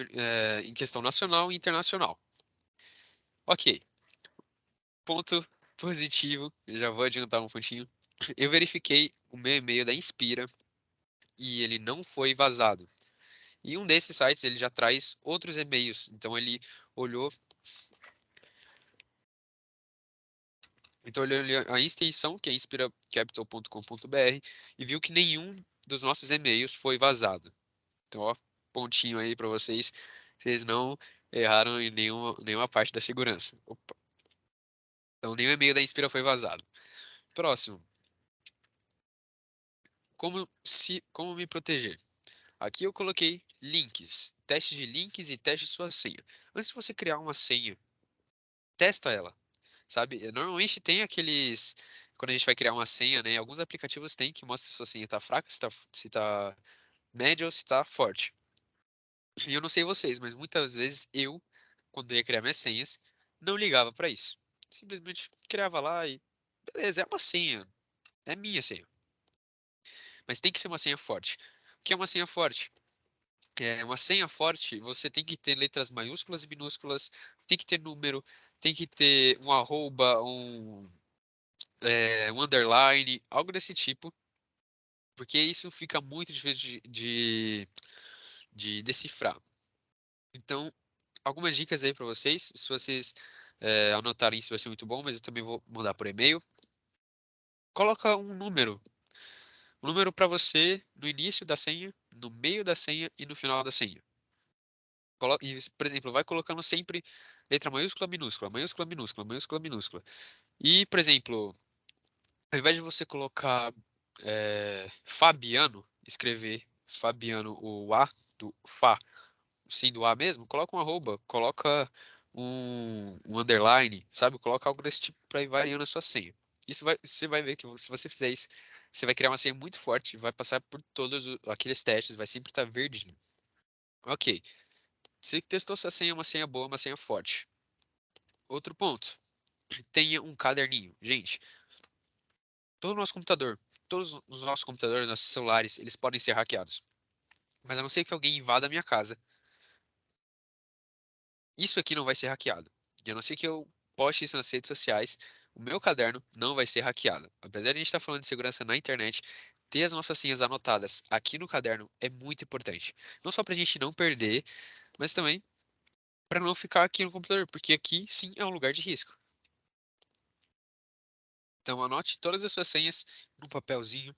em questão nacional e internacional. Ok. Ponto positivo, eu já vou adiantar um pontinho. Eu verifiquei o meu e-mail da Inspira e ele não foi vazado. E um desses sites ele já traz outros e-mails. Então ele olhou Então ele olhou a extensão, que é inspiracapital.com.br, e viu que nenhum dos nossos e-mails foi vazado. Então, ó, pontinho aí para vocês, vocês não erraram em nenhuma parte da segurança. Opa. Então, nenhum e-mail da Inspira foi vazado. Próximo. Como me proteger? Aqui eu coloquei links, teste de links e teste de sua senha. Antes de você criar uma senha, testa ela. Sabe? Normalmente tem aqueles. Quando a gente vai criar uma senha, né? Alguns aplicativos tem que mostra se a sua senha tá fraca, se tá média ou se tá forte. E eu não sei vocês, mas muitas vezes eu, quando ia criar minhas senhas, não ligava para isso. Simplesmente criava lá e. Beleza, é uma senha. É minha senha. Mas tem que ser uma senha forte. O que é uma senha forte? É uma senha forte, você tem que ter letras maiúsculas e minúsculas, tem que ter número, tem que ter um arroba, um underline, algo desse tipo, porque isso fica muito difícil de decifrar. Então, algumas dicas aí para vocês, se vocês anotarem isso vai ser muito bom, mas eu também vou mandar por e-mail. Coloca um número para você no início da senha, no meio da senha e no final da senha. Por exemplo, vai colocando sempre letra maiúscula, minúscula, maiúscula, minúscula, maiúscula, minúscula. E, por exemplo, ao invés de você colocar Fabiano, escrever Fabiano, o A do Fá, sim do A mesmo, coloca um arroba, coloca um underline, sabe? Coloca algo desse tipo para ir variando a sua senha. Você vai ver que se você fizer isso, você vai criar uma senha muito forte, vai passar por todos aqueles testes, vai sempre estar verdinho. Ok. Você testou sua senha, uma senha boa, uma senha forte. Outro ponto, tenha um caderninho. Gente, todo o nosso computador, todos os nossos computadores, nossos celulares, eles podem ser hackeados. Mas a não ser que alguém invada a minha casa, isso aqui não vai ser hackeado. E a não ser que eu poste isso nas redes sociais, o meu caderno não vai ser hackeado. Apesar de a gente estar falando de segurança na internet, ter as nossas senhas anotadas aqui no caderno é muito importante. Não só para a gente não perder, mas também para não ficar aqui no computador, porque aqui sim é um lugar de risco. Então anote todas as suas senhas num papelzinho.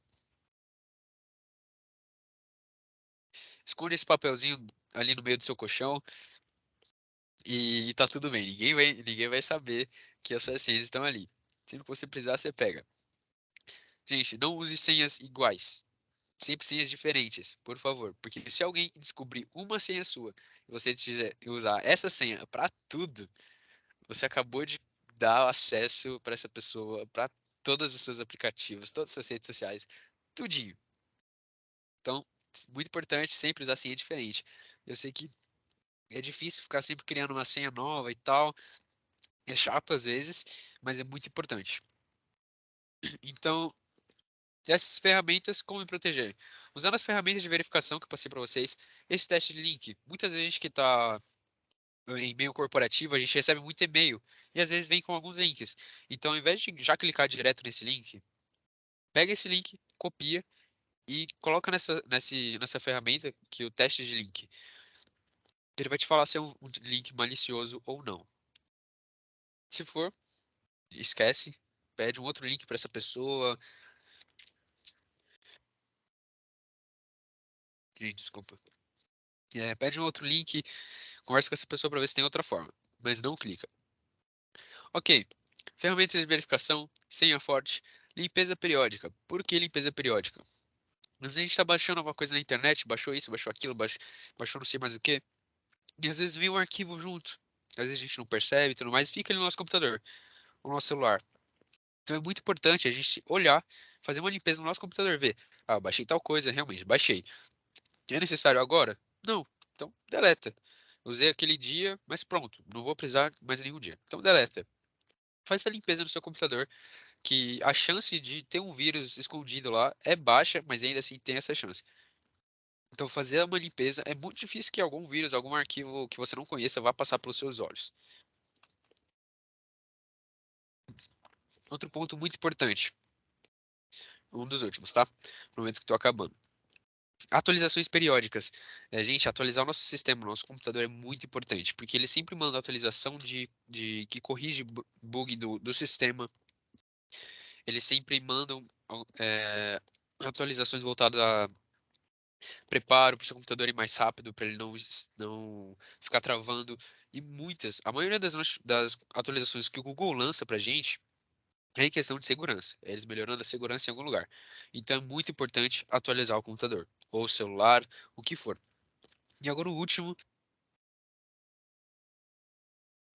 Esconde esse papelzinho ali no meio do seu colchão e tá tudo bem. Ninguém vai saber que as suas senhas estão ali. Sempre que você precisar, você pega. Gente, não use senhas iguais. Sempre senhas diferentes, por favor. Porque se alguém descobrir uma senha sua e você usar essa senha para tudo, você acabou de dar acesso para essa pessoa, para todos os seus aplicativos, todas as suas redes sociais, tudinho. Então, muito importante sempre usar senha diferente. Eu sei que é difícil ficar sempre criando uma senha nova e tal. É chato às vezes, mas é muito importante. Então, essas ferramentas, como me proteger? Usando as ferramentas de verificação que eu passei para vocês, esse teste de link. Muitas vezes a gente que está em meio corporativo, a gente recebe muito e-mail e às vezes vem com alguns links. Então, ao invés de já clicar direto nesse link, pega esse link, copia e coloca nessa ferramenta que é o teste de link. Ele vai te falar se é um link malicioso ou não. Se for, esquece, pede um outro link para essa pessoa. Gente, desculpa. Pede um outro link, conversa com essa pessoa para ver se tem outra forma, mas não clica. Ok, ferramentas de verificação, senha forte, limpeza periódica. Por que limpeza periódica? Às vezes a gente está baixando alguma coisa na internet, baixou isso, baixou aquilo, baixou não sei mais o que, e às vezes vem um arquivo junto. Às vezes a gente não percebe e tudo mais, fica ali no nosso computador, no nosso celular. Então é muito importante a gente olhar, fazer uma limpeza no nosso computador, ver, eu baixei tal coisa, realmente, baixei. É necessário agora? Não. Então, deleta. Usei aquele dia, mas pronto, não vou precisar mais nenhum dia. Então, deleta. Faz essa limpeza no seu computador, que a chance de ter um vírus escondido lá é baixa, mas ainda assim tem essa chance. Então, fazer uma limpeza é muito difícil que algum vírus, algum arquivo que você não conheça vá passar pelos seus olhos. Outro ponto muito importante, um dos últimos, tá? No momento que estou acabando. Atualizações periódicas. Gente, atualizar o nosso sistema, o nosso computador é muito importante, porque ele sempre manda atualização que corrige bug do sistema. Eles sempre mandam atualizações voltadas a preparo para o seu computador ir mais rápido, para ele não ficar travando. E a maioria das atualizações que o Google lança para a gente é em questão de segurança. É eles melhorando a segurança em algum lugar. Então é muito importante atualizar o computador, ou o celular, o que for. E agora o último,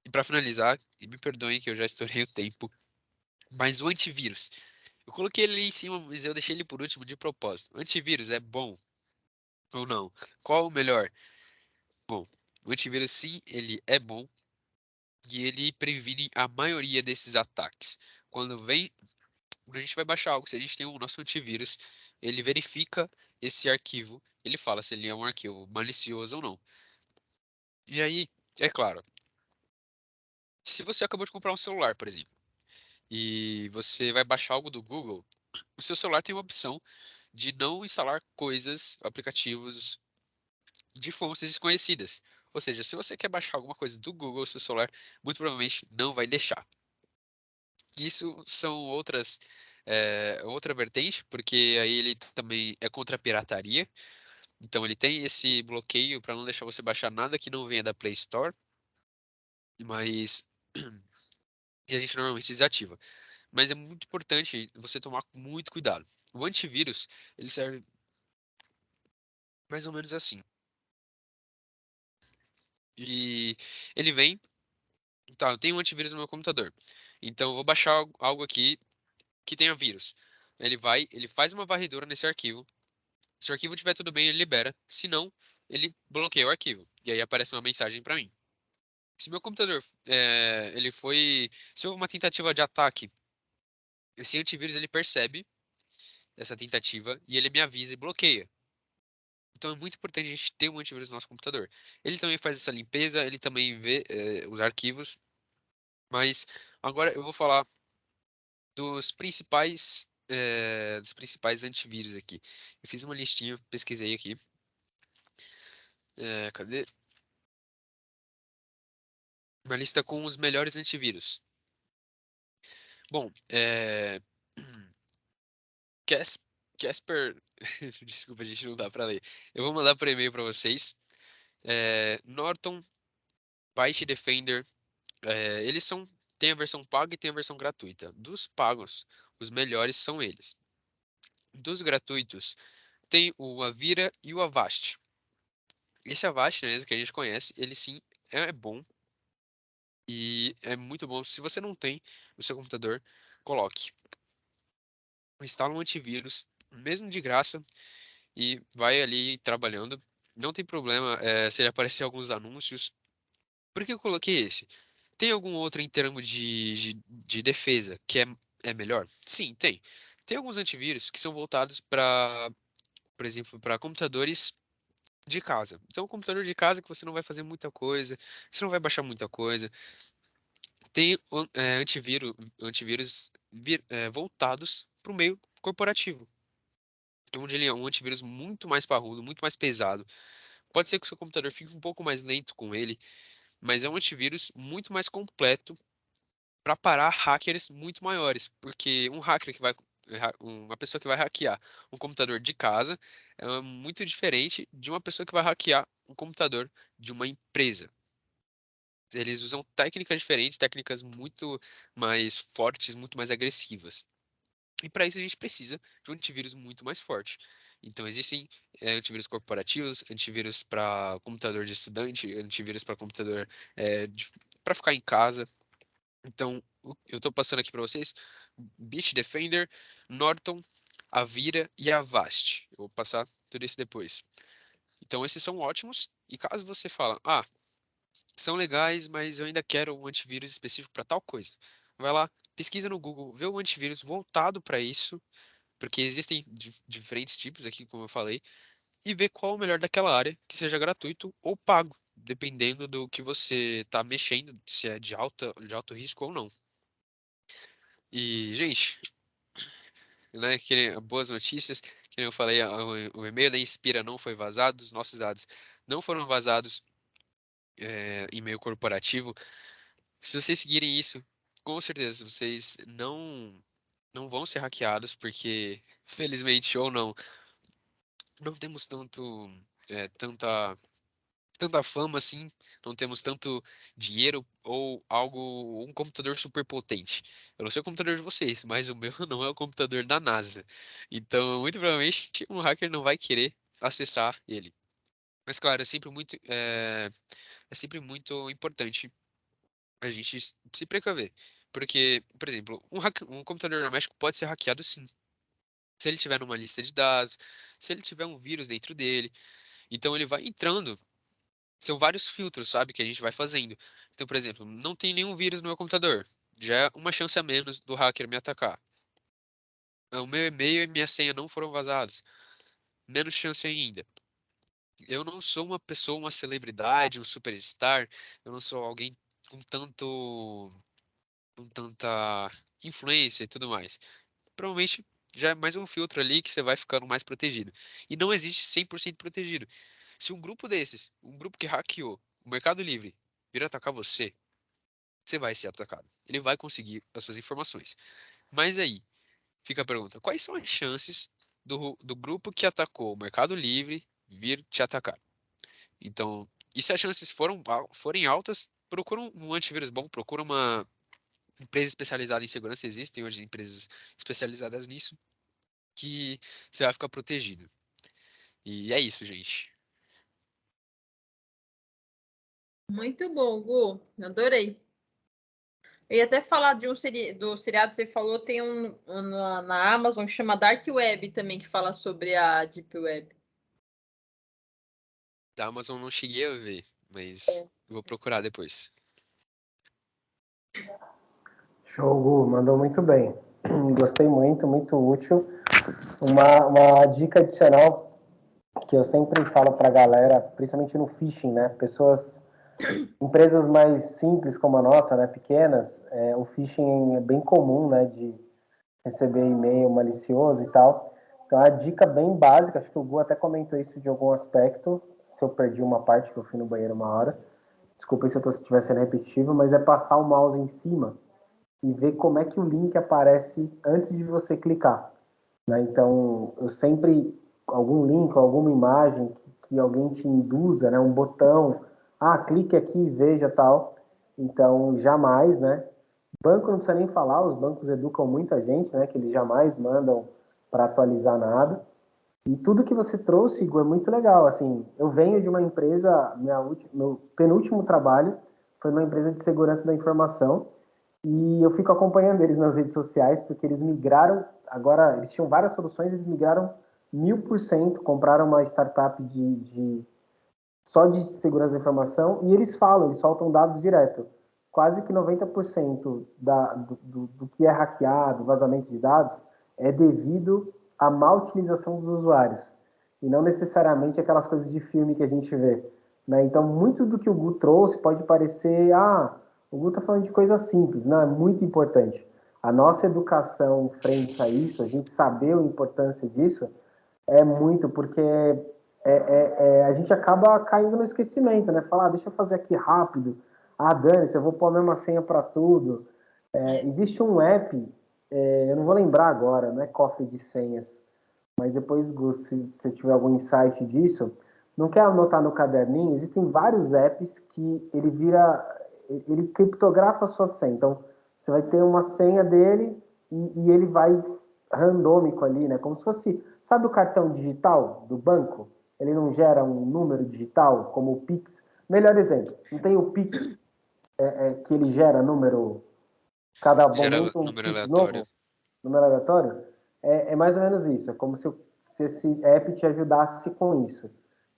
e para finalizar, e me perdoem que eu já estourei o tempo, mas o antivírus. Eu coloquei ele ali em cima, mas eu deixei ele por último de propósito. O antivírus é bom ou não? Qual o melhor? Bom, o antivírus sim, ele é bom e ele previne a maioria desses ataques. Quando a gente vai baixar algo, se a gente tem o nosso antivírus, ele verifica esse arquivo, ele fala se ele é um arquivo malicioso ou não. E aí, é claro, se você acabou de comprar um celular, por exemplo, e você vai baixar algo do Google, o seu celular tem uma opção de não instalar coisas, aplicativos de fontes desconhecidas. Ou seja, se você quer baixar alguma coisa do Google, seu celular muito provavelmente não vai deixar. Isso são outra vertente, porque aí ele também é contra a pirataria. Então ele tem esse bloqueio para não deixar você baixar nada que não venha da Play Store, mas e a gente normalmente desativa. Mas é muito importante você tomar muito cuidado. O antivírus, ele serve mais ou menos assim. E ele vem, tá, eu tenho um antivírus no meu computador. Então eu vou baixar algo aqui que tenha vírus. Ele faz uma varredura nesse arquivo. Se o arquivo estiver tudo bem, ele libera. Se não, ele bloqueia o arquivo. E aí aparece uma mensagem para mim. Se meu computador, se houve uma tentativa de ataque, esse antivírus ele percebe essa tentativa e ele me avisa e bloqueia. Então é muito importante a gente ter um antivírus no nosso computador. Ele também faz essa limpeza, ele também vê os arquivos, mas agora eu vou falar dos principais antivírus aqui. Eu fiz uma listinha, pesquisei aqui. Cadê? Uma lista com os melhores antivírus. Bom, Casper, desculpa, a gente não dá para ler. Eu vou mandar por e-mail para vocês. Norton, Byte Defender, eles tem a versão paga e tem a versão gratuita. Dos pagos, os melhores são eles. Dos gratuitos, tem o Avira e o Avast. Esse Avast, né, que a gente conhece, ele sim é bom e é muito bom. Se você não tem no seu computador, coloque. Instala um antivírus, mesmo de graça, e vai ali trabalhando. Não tem problema se ele aparecer alguns anúncios. Por que eu coloquei esse? Tem algum outro em termos de defesa que é melhor? Sim, tem. Tem alguns antivírus que são voltados para, por exemplo, para computadores de casa. Então, um computador de casa que você não vai fazer muita coisa, você não vai baixar muita coisa. Tem antivírus voltados para o meio corporativo, onde ele é um antivírus muito mais parrudo, muito mais pesado. Pode ser que o seu computador fique um pouco mais lento com ele, mas é um antivírus muito mais completo para parar hackers muito maiores, porque um hacker que vai uma pessoa que vai hackear um computador de casa é muito diferente de uma pessoa que vai hackear um computador de uma empresa. Eles usam técnicas diferentes, técnicas muito mais fortes, muito mais agressivas. E para isso a gente precisa de um antivírus muito mais forte. Então existem antivírus corporativos, antivírus para computador de estudante, antivírus para computador para ficar em casa. Então eu estou passando aqui para vocês Bitdefender, Norton, Avira e Avast. Eu vou passar tudo isso depois. Então esses são ótimos. E caso você fala, são legais, mas eu ainda quero um antivírus específico para tal coisa. Vai lá, pesquisa no Google, vê o antivírus voltado para isso, porque existem diferentes tipos aqui, como eu falei, e vê qual é o melhor daquela área, que seja gratuito ou pago, dependendo do que você está mexendo, se é de alto risco ou não. E, gente, né, boas notícias, que nem eu falei, o e-mail da Inspira não foi vazado, os nossos dados não foram vazados e-mail corporativo. Se vocês seguirem isso, com certeza vocês não vão ser hackeados, porque, felizmente ou não temos tanta fama assim, não temos tanto dinheiro ou um computador super potente. Eu não sei o computador de vocês, mas o meu não é o computador da NASA. Então, muito provavelmente, um hacker não vai querer acessar ele. Mas, claro, é sempre muito importante a gente se precaver. Porque, por exemplo, um computador doméstico pode ser hackeado sim. Se ele tiver numa lista de dados, se ele tiver um vírus dentro dele. Então ele vai entrando. São vários filtros, sabe, que a gente vai fazendo. Então, por exemplo, não tem nenhum vírus no meu computador. Já é uma chance a menos do hacker me atacar. O meu e-mail e minha senha não foram vazados. Menos chance ainda. Eu não sou uma pessoa, uma celebridade, um superstar. Eu não sou alguém com tanta influência e tudo mais. Provavelmente já é mais um filtro ali que você vai ficando mais protegido. E não existe 100% protegido. Se um grupo desses, um grupo que hackeou o Mercado Livre, vir atacar você, você vai ser atacado. Ele vai conseguir as suas informações. Mas aí, fica a pergunta: quais são as chances do grupo que atacou o Mercado Livre vir te atacar? Então, e se as chances forem altas, procura um antivírus bom, procura uma empresa especializada em segurança. Existem hoje empresas especializadas nisso, que você vai ficar protegido. E é isso, gente. Muito bom, Gu. Adorei. Eu ia até falar de do seriado que você falou, tem na Amazon que chama Dark Web também, que fala sobre a Deep Web. Da Amazon não cheguei a ver, mas vou procurar depois. Show, Gu, mandou muito bem. Gostei muito, muito útil. Uma dica adicional que eu sempre falo para a galera, principalmente no phishing, né? Empresas mais simples como a nossa, né? Pequenas, o phishing é bem comum, né? De receber e-mail malicioso e tal. Então, a dica bem básica, acho que o Gu até comentou isso de algum aspecto, se eu perdi uma parte que eu fui no banheiro uma hora. Desculpa se eu estiver sendo repetitivo, mas é passar o mouse em cima e ver como é que o link aparece antes de você clicar. Né? Então, eu sempre, algum link, alguma imagem que alguém te induza, né? Um botão, clique aqui e veja tal. Então, jamais, né? Banco não precisa nem falar, os bancos educam muita gente, né? Que eles jamais mandam para atualizar nada. E tudo que você trouxe, Igor, é muito legal. Assim, eu venho de uma empresa, meu penúltimo trabalho foi uma empresa de segurança da informação, e eu fico acompanhando eles nas redes sociais, porque eles migraram, agora eles tinham várias soluções, eles migraram 1000%, compraram uma startup só de segurança da informação, e eles soltam dados direto. Quase que 90% do que é hackeado, vazamento de dados, é devido à má utilização dos usuários, e não necessariamente aquelas coisas de filme que a gente vê. Né? Então, muito do que o Gu trouxe pode parecer, o Gu está falando de coisas simples. Não, é muito importante. A nossa educação frente a isso, a gente saber a importância disso, é muito, porque a gente acaba caindo no esquecimento, né? Falar, deixa eu fazer aqui rápido. Dane-se, eu vou pôr a mesma senha para tudo. Existe um app, eu não vou lembrar agora, não é cofre de senhas, mas depois, Gus, se você tiver algum insight disso, não quer anotar no caderninho, existem vários apps que ele criptografa a sua senha. Então, você vai ter uma senha dele e ele vai randômico ali, né? Como se fosse, sabe o cartão digital do banco? Ele não gera um número digital, como o Pix. Melhor exemplo, não tem o Pix que ele gera número, cada momento um número Pix aleatório. novo, número aleatório? É mais ou menos isso, é como se esse app te ajudasse com isso.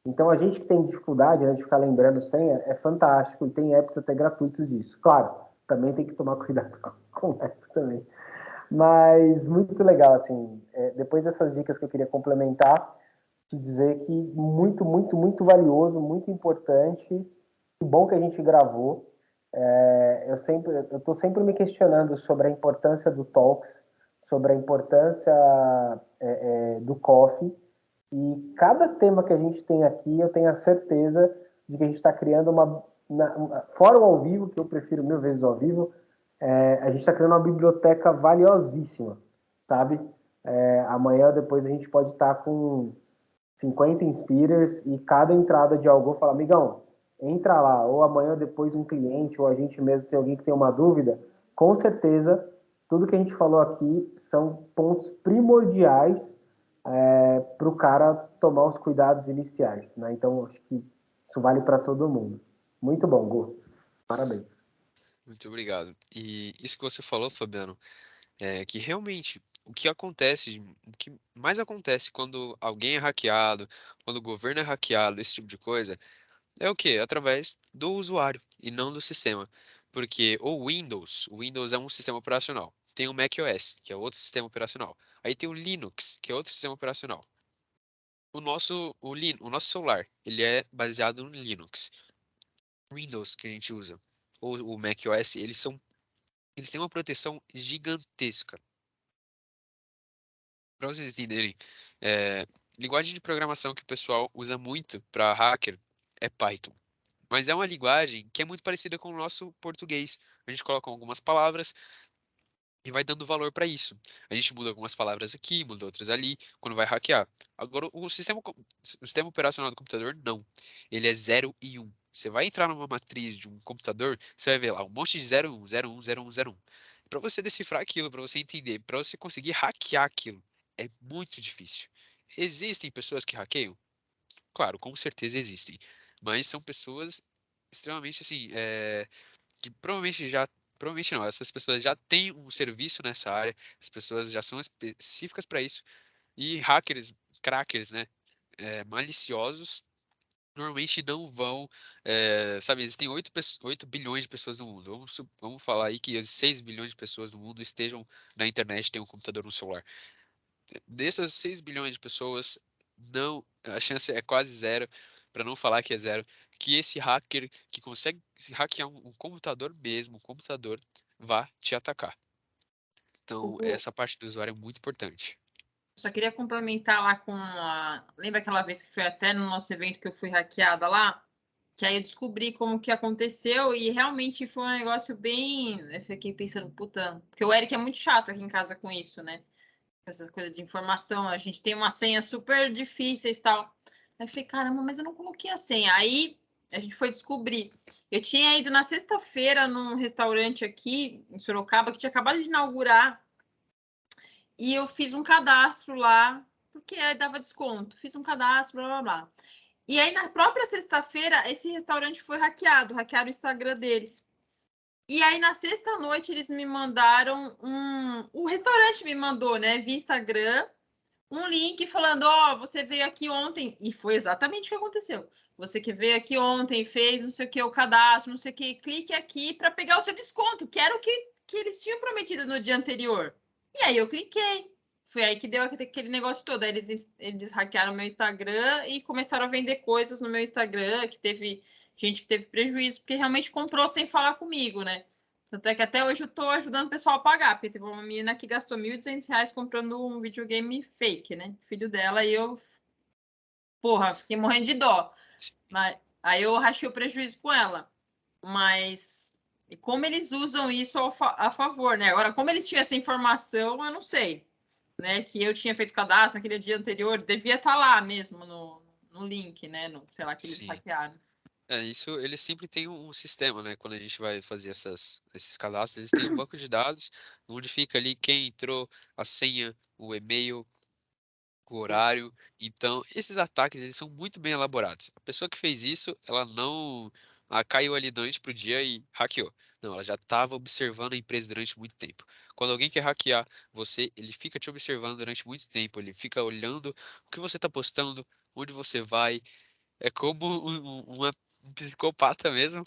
Então, a gente que tem dificuldade, né, de ficar lembrando senha, é fantástico, e tem apps até gratuitos disso. Claro, também tem que tomar cuidado com o app também. Mas muito legal, assim, depois dessas dicas que eu queria complementar, te dizer que muito, muito, muito valioso, muito importante, que bom que a gente gravou. Eu estou sempre me questionando sobre a importância do Talks, sobre a importância do Coffee, e cada tema que a gente tem aqui, eu tenho a certeza de que a gente está criando fora o ao vivo, que eu prefiro 1000 vezes o ao vivo, a gente está criando uma biblioteca valiosíssima, sabe? Amanhã ou depois a gente pode estar com 50 inspirers, e cada entrada de algo eu falo, amigão, entra lá, ou amanhã ou depois um cliente, ou a gente mesmo tem alguém que tem uma dúvida, com certeza, tudo que a gente falou aqui são pontos primordiais para o cara tomar os cuidados iniciais, né? Então, acho que isso vale para todo mundo. Muito bom, Gu. Parabéns. Muito obrigado. E isso que você falou, Fabiano, é que realmente o que mais acontece quando alguém é hackeado, quando o governo é hackeado, esse tipo de coisa, é o quê? Através do usuário e não do sistema. Porque o Windows é um sistema operacional. Tem o macOS, que é outro sistema operacional. Aí tem o Linux, que é outro sistema operacional. O nosso celular, ele é baseado no Linux. O Windows que a gente usa, ou o macOS, eles têm uma proteção gigantesca. Para vocês entenderem, linguagem de programação que o pessoal usa muito para hacker é Python. Mas é uma linguagem que é muito parecida com o nosso português. A gente coloca algumas palavras e vai dando valor para isso. A gente muda algumas palavras aqui, muda outras ali, quando vai hackear. Agora, o sistema operacional do computador, não. Ele é 0 e 1. Você vai entrar numa matriz de um computador, você vai ver lá um monte de 0, 1, 0, 1, 0, 1, 0, 1. Para você decifrar aquilo, para você entender, para você conseguir hackear aquilo, é muito difícil. Existem pessoas que hackeiam? Claro, com certeza existem. Mas são pessoas extremamente assim, que provavelmente não, essas pessoas já têm um serviço nessa área, as pessoas já são específicas para isso, e crackers, né, maliciosos, normalmente não vão, sabe, existem 8 bilhões de pessoas no mundo, vamos falar aí que as 6 bilhões de pessoas no mundo estejam na internet, têm um computador, um celular. Dessas 6 bilhões de pessoas, não, a chance é quase zero, para não falar que é zero, que esse hacker que consegue hackear um computador mesmo, um computador, vá te atacar. Então, essa parte do usuário é muito importante. Só queria complementar lá com a... Lembra aquela vez que foi até no nosso evento que eu fui hackeada lá? Que aí eu descobri como que aconteceu e realmente foi um negócio bem... Eu fiquei pensando, puta... Porque o Eric é muito chato aqui em casa com isso, né? Essa coisa de informação, a gente tem uma senha super difíceis e tal. Aí eu falei, caramba, mas eu não coloquei a senha. Aí a gente foi descobrir. Eu tinha ido na sexta-feira num restaurante aqui em Sorocaba que tinha acabado de inaugurar. e eu fiz um cadastro lá, porque aí dava desconto. Fiz um cadastro, blá, blá, blá. E aí, na própria sexta-feira, esse restaurante foi hackearam o Instagram deles. E aí, na sexta-noite, eles me mandaram o restaurante me mandou, né, via Instagram, um link falando, você veio aqui ontem, e foi exatamente o que aconteceu. Você que veio aqui ontem, fez não sei o que, o cadastro, não sei o que, clique aqui para pegar o seu desconto, que era o que eles tinham prometido no dia anterior. E aí eu cliquei. Foi aí que deu aquele negócio todo. Aí eles hackearam meu Instagram e começaram a vender coisas no meu Instagram, que teve gente que teve prejuízo, porque realmente comprou sem falar comigo, né? Tanto é que até hoje eu tô ajudando o pessoal a pagar, porque teve uma menina que gastou R$1.200 comprando um videogame fake, né? Filho dela, e eu, porra, fiquei morrendo de dó. Mas, aí eu rachei o prejuízo com ela. Mas como eles usam isso a favor, né? Agora, como eles tinham essa informação, eu não sei. Né? Que eu tinha feito cadastro naquele dia anterior, devia estar lá mesmo no link, né? No, sei lá, que eles Sim. hackearam. Isso, eles sempre têm um sistema, né? Quando a gente vai fazer esses cadastros, eles têm um banco de dados onde fica ali quem entrou, a senha, o e-mail, o horário. Então, esses ataques, eles são muito bem elaborados. A pessoa que fez isso, ela não caiu ali da noite pro dia e hackeou. Não, ela já estava observando a empresa durante muito tempo. Quando alguém quer hackear você, ele fica te observando durante muito tempo, ele fica olhando o que você está postando, onde você vai. É como um psicopata mesmo,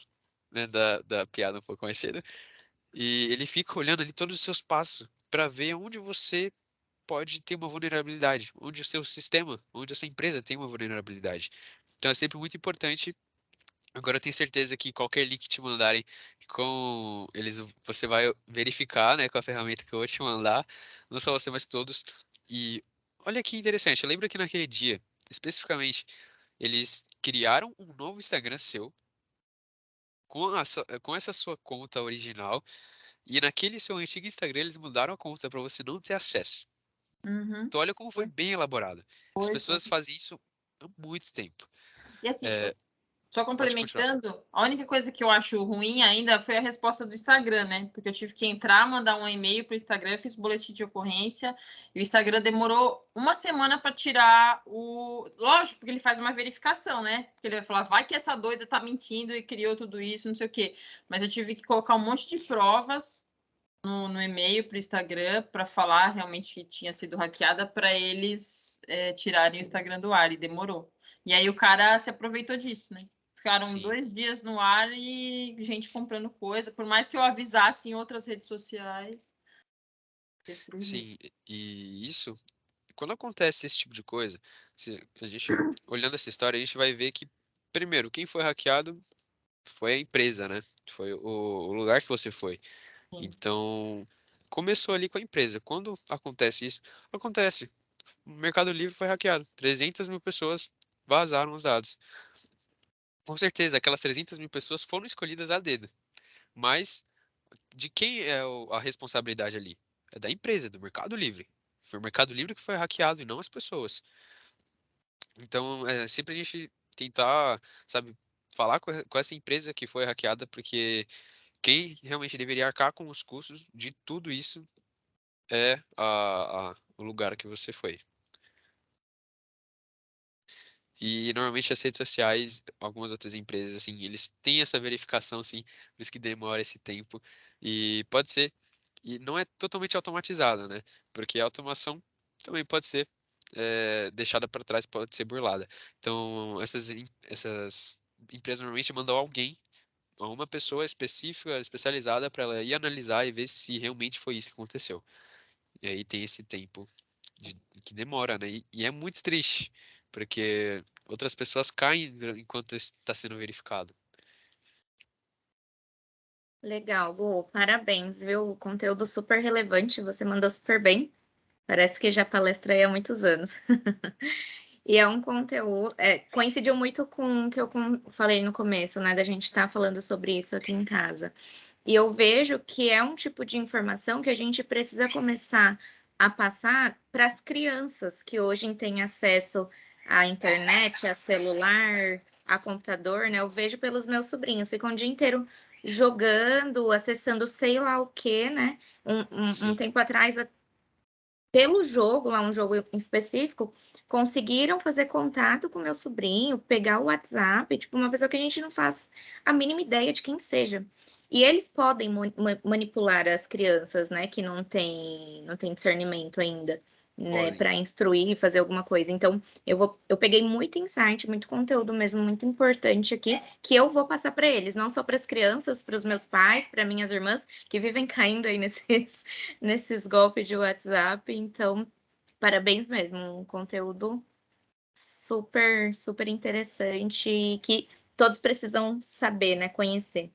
né, da piada um pouco mais cedo. E ele fica olhando ali todos os seus passos para ver onde você pode ter uma vulnerabilidade, onde o seu sistema, onde a sua empresa tem uma vulnerabilidade. Então é sempre muito importante. Agora eu tenho certeza que qualquer link que te mandarem com eles, você vai verificar, né, com a ferramenta que eu vou te mandar, não só você, mas todos. E olha que interessante, eu lembro que naquele dia, especificamente, eles criaram um novo Instagram seu com essa sua conta original e naquele seu antigo Instagram eles mudaram a conta para você não ter acesso. Uhum. Então olha como foi bem elaborado. As Foi. pessoas fazem isso há muito tempo. E assim, É, só pode continuar. complementando, a única coisa que eu acho ruim ainda foi a resposta do Instagram, né? Porque eu tive que entrar, mandar um e-mail para o Instagram, fiz boletim de ocorrência, e o Instagram demorou uma semana para tirar o. Lógico, porque ele faz uma verificação, né? Porque ele vai falar, vai que essa doida tá mentindo e criou tudo isso, não sei o quê. Mas eu tive que colocar um monte de provas no e-mail para o Instagram para falar realmente que tinha sido hackeada para eles tirarem o Instagram do ar, e demorou. E aí o cara se aproveitou disso, né? Ficaram Sim, 2 dias no ar e gente comprando coisa. Por mais que eu avisasse em outras redes sociais, teve prejuízo. sim. E isso, quando acontece esse tipo de coisa, a gente, olhando essa história, a gente vai ver que, primeiro, quem foi hackeado foi a empresa, né? Foi o lugar que você foi. Sim. Então, começou ali com a empresa. Quando acontece isso, acontece. O Mercado Livre foi hackeado. 300 mil pessoas vazaram os dados. Com certeza, aquelas 300 mil pessoas foram escolhidas a dedo. Mas de quem é a responsabilidade ali? É da empresa, do Mercado Livre. Foi o Mercado Livre que foi hackeado e não as pessoas. Então, é sempre a gente tentar, sabe, falar com essa empresa que foi hackeada, porque quem realmente deveria arcar com os custos de tudo isso é o lugar que você foi. E normalmente as redes sociais, algumas outras empresas, assim, eles têm essa verificação, assim, por isso que demora esse tempo. E pode ser, e não é totalmente automatizado, né? Porque a automação também pode ser deixada para trás, pode ser burlada. Então, essas empresas normalmente mandam alguém, uma pessoa específica, especializada, para ela ir analisar e ver se realmente foi isso que aconteceu. E aí tem esse tempo que demora, né? E é muito triste, porque outras pessoas caem enquanto está sendo verificado. Legal, Gu, parabéns, viu? Conteúdo super relevante, você mandou super bem. Parece que já palestrei há muitos anos. E é um conteúdo, coincidiu muito com o que eu falei no começo, né? Da gente estar falando sobre isso aqui em casa. E eu vejo que é um tipo de informação que a gente precisa começar a passar para as crianças que hoje têm acesso à internet, a celular, a computador, né? Eu vejo pelos meus sobrinhos, ficam o dia inteiro jogando, acessando sei lá o quê, né? Um Sim, tempo atrás pelo jogo, lá um jogo em específico, conseguiram fazer contato com meu sobrinho, pegar o WhatsApp, tipo, uma pessoa que a gente não faz a mínima ideia de quem seja. E eles podem manipular as crianças, né, que não tem discernimento ainda, né, Podem. para instruir e fazer alguma coisa. Então, eu peguei muito insight, muito conteúdo mesmo, muito importante aqui, que eu vou passar para eles, não só para as crianças, para os meus pais, para minhas irmãs, que vivem caindo aí nesses golpes de WhatsApp. Então, parabéns mesmo, um conteúdo super, super interessante que todos precisam saber, né, conhecer.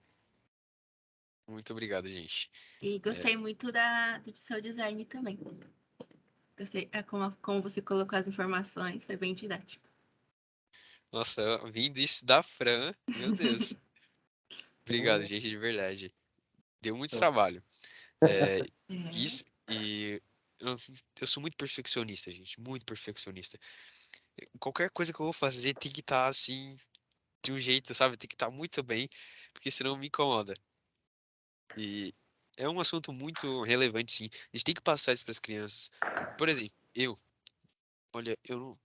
Muito obrigado, gente. E gostei muito do seu design também. Gostei como você colocou as informações, foi bem didático. Nossa, vindo isso da Fran, meu Deus. Obrigado, gente, de verdade. Deu muito trabalho. É. Isso, e eu sou muito perfeccionista, gente, muito perfeccionista. Qualquer coisa que eu vou fazer tem que estar assim, de um jeito, sabe? Tem que estar muito bem, porque senão me incomoda. E é um assunto muito relevante, sim. A gente tem que passar isso para as crianças. Por exemplo, olha, eu não.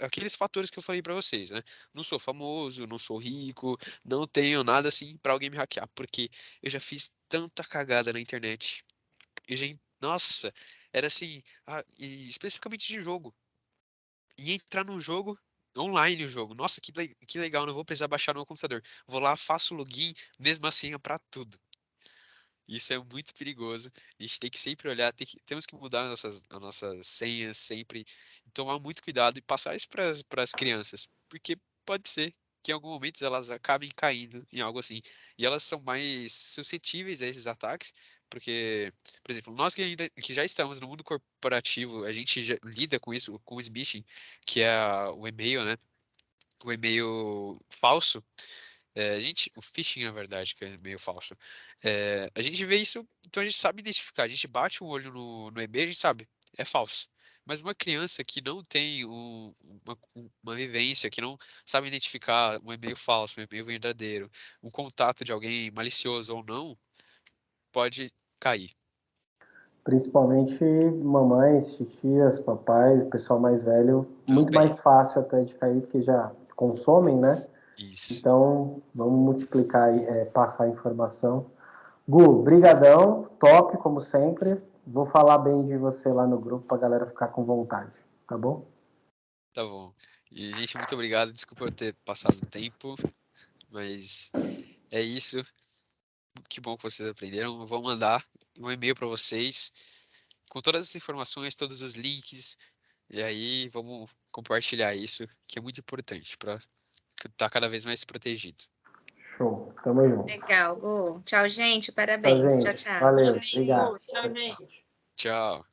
Aqueles fatores que eu falei pra vocês, né? Não sou famoso, não sou rico, não tenho nada assim pra alguém me hackear, porque eu já fiz tanta cagada na internet. Nossa, era assim, e especificamente de jogo. E entrar num jogo, online o jogo. Nossa, que legal, não vou precisar baixar no meu computador. Vou lá, faço login, mesma senha pra tudo. Isso é muito perigoso. A gente tem que sempre olhar, temos que mudar as nossas senhas sempre, tomar muito cuidado e passar isso para as crianças, porque pode ser que em algum momento elas acabem caindo em algo assim. E elas são mais suscetíveis a esses ataques, porque, por exemplo, nós que já estamos no mundo corporativo, a gente já lida com isso, com o smishing, que é o e-mail, né? O e-mail falso. O phishing, na verdade, que é meio falso. A gente vê isso, então a gente sabe identificar. A gente bate o olho no e-mail, a gente sabe, é falso. Mas uma criança que não tem uma vivência, que não sabe identificar um e-mail falso, um e-mail verdadeiro, um contato de alguém malicioso ou não, pode cair. Principalmente mamães, titias, papais, pessoal mais velho, muito Também. mais fácil até de cair, porque já consomem, né? Isso. Então, vamos multiplicar e passar a informação. Gu, brigadão, top, como sempre. Vou falar bem de você lá no grupo pra galera ficar com vontade, tá bom? Tá bom. E, gente, muito obrigado. Desculpa eu ter passado o tempo, mas é isso. Que bom que vocês aprenderam. Eu vou mandar um e-mail para vocês com todas as informações, todos os links. E aí vamos compartilhar isso, que é muito importante para estar cada vez mais protegido. Show, tamo junto. Legal, Gu. Tchau, gente. Tchau, Parabéns. Tchau, gente. tchau. Valeu, Parabéns, obrigado. Gu. Tchau, gente. Tchau.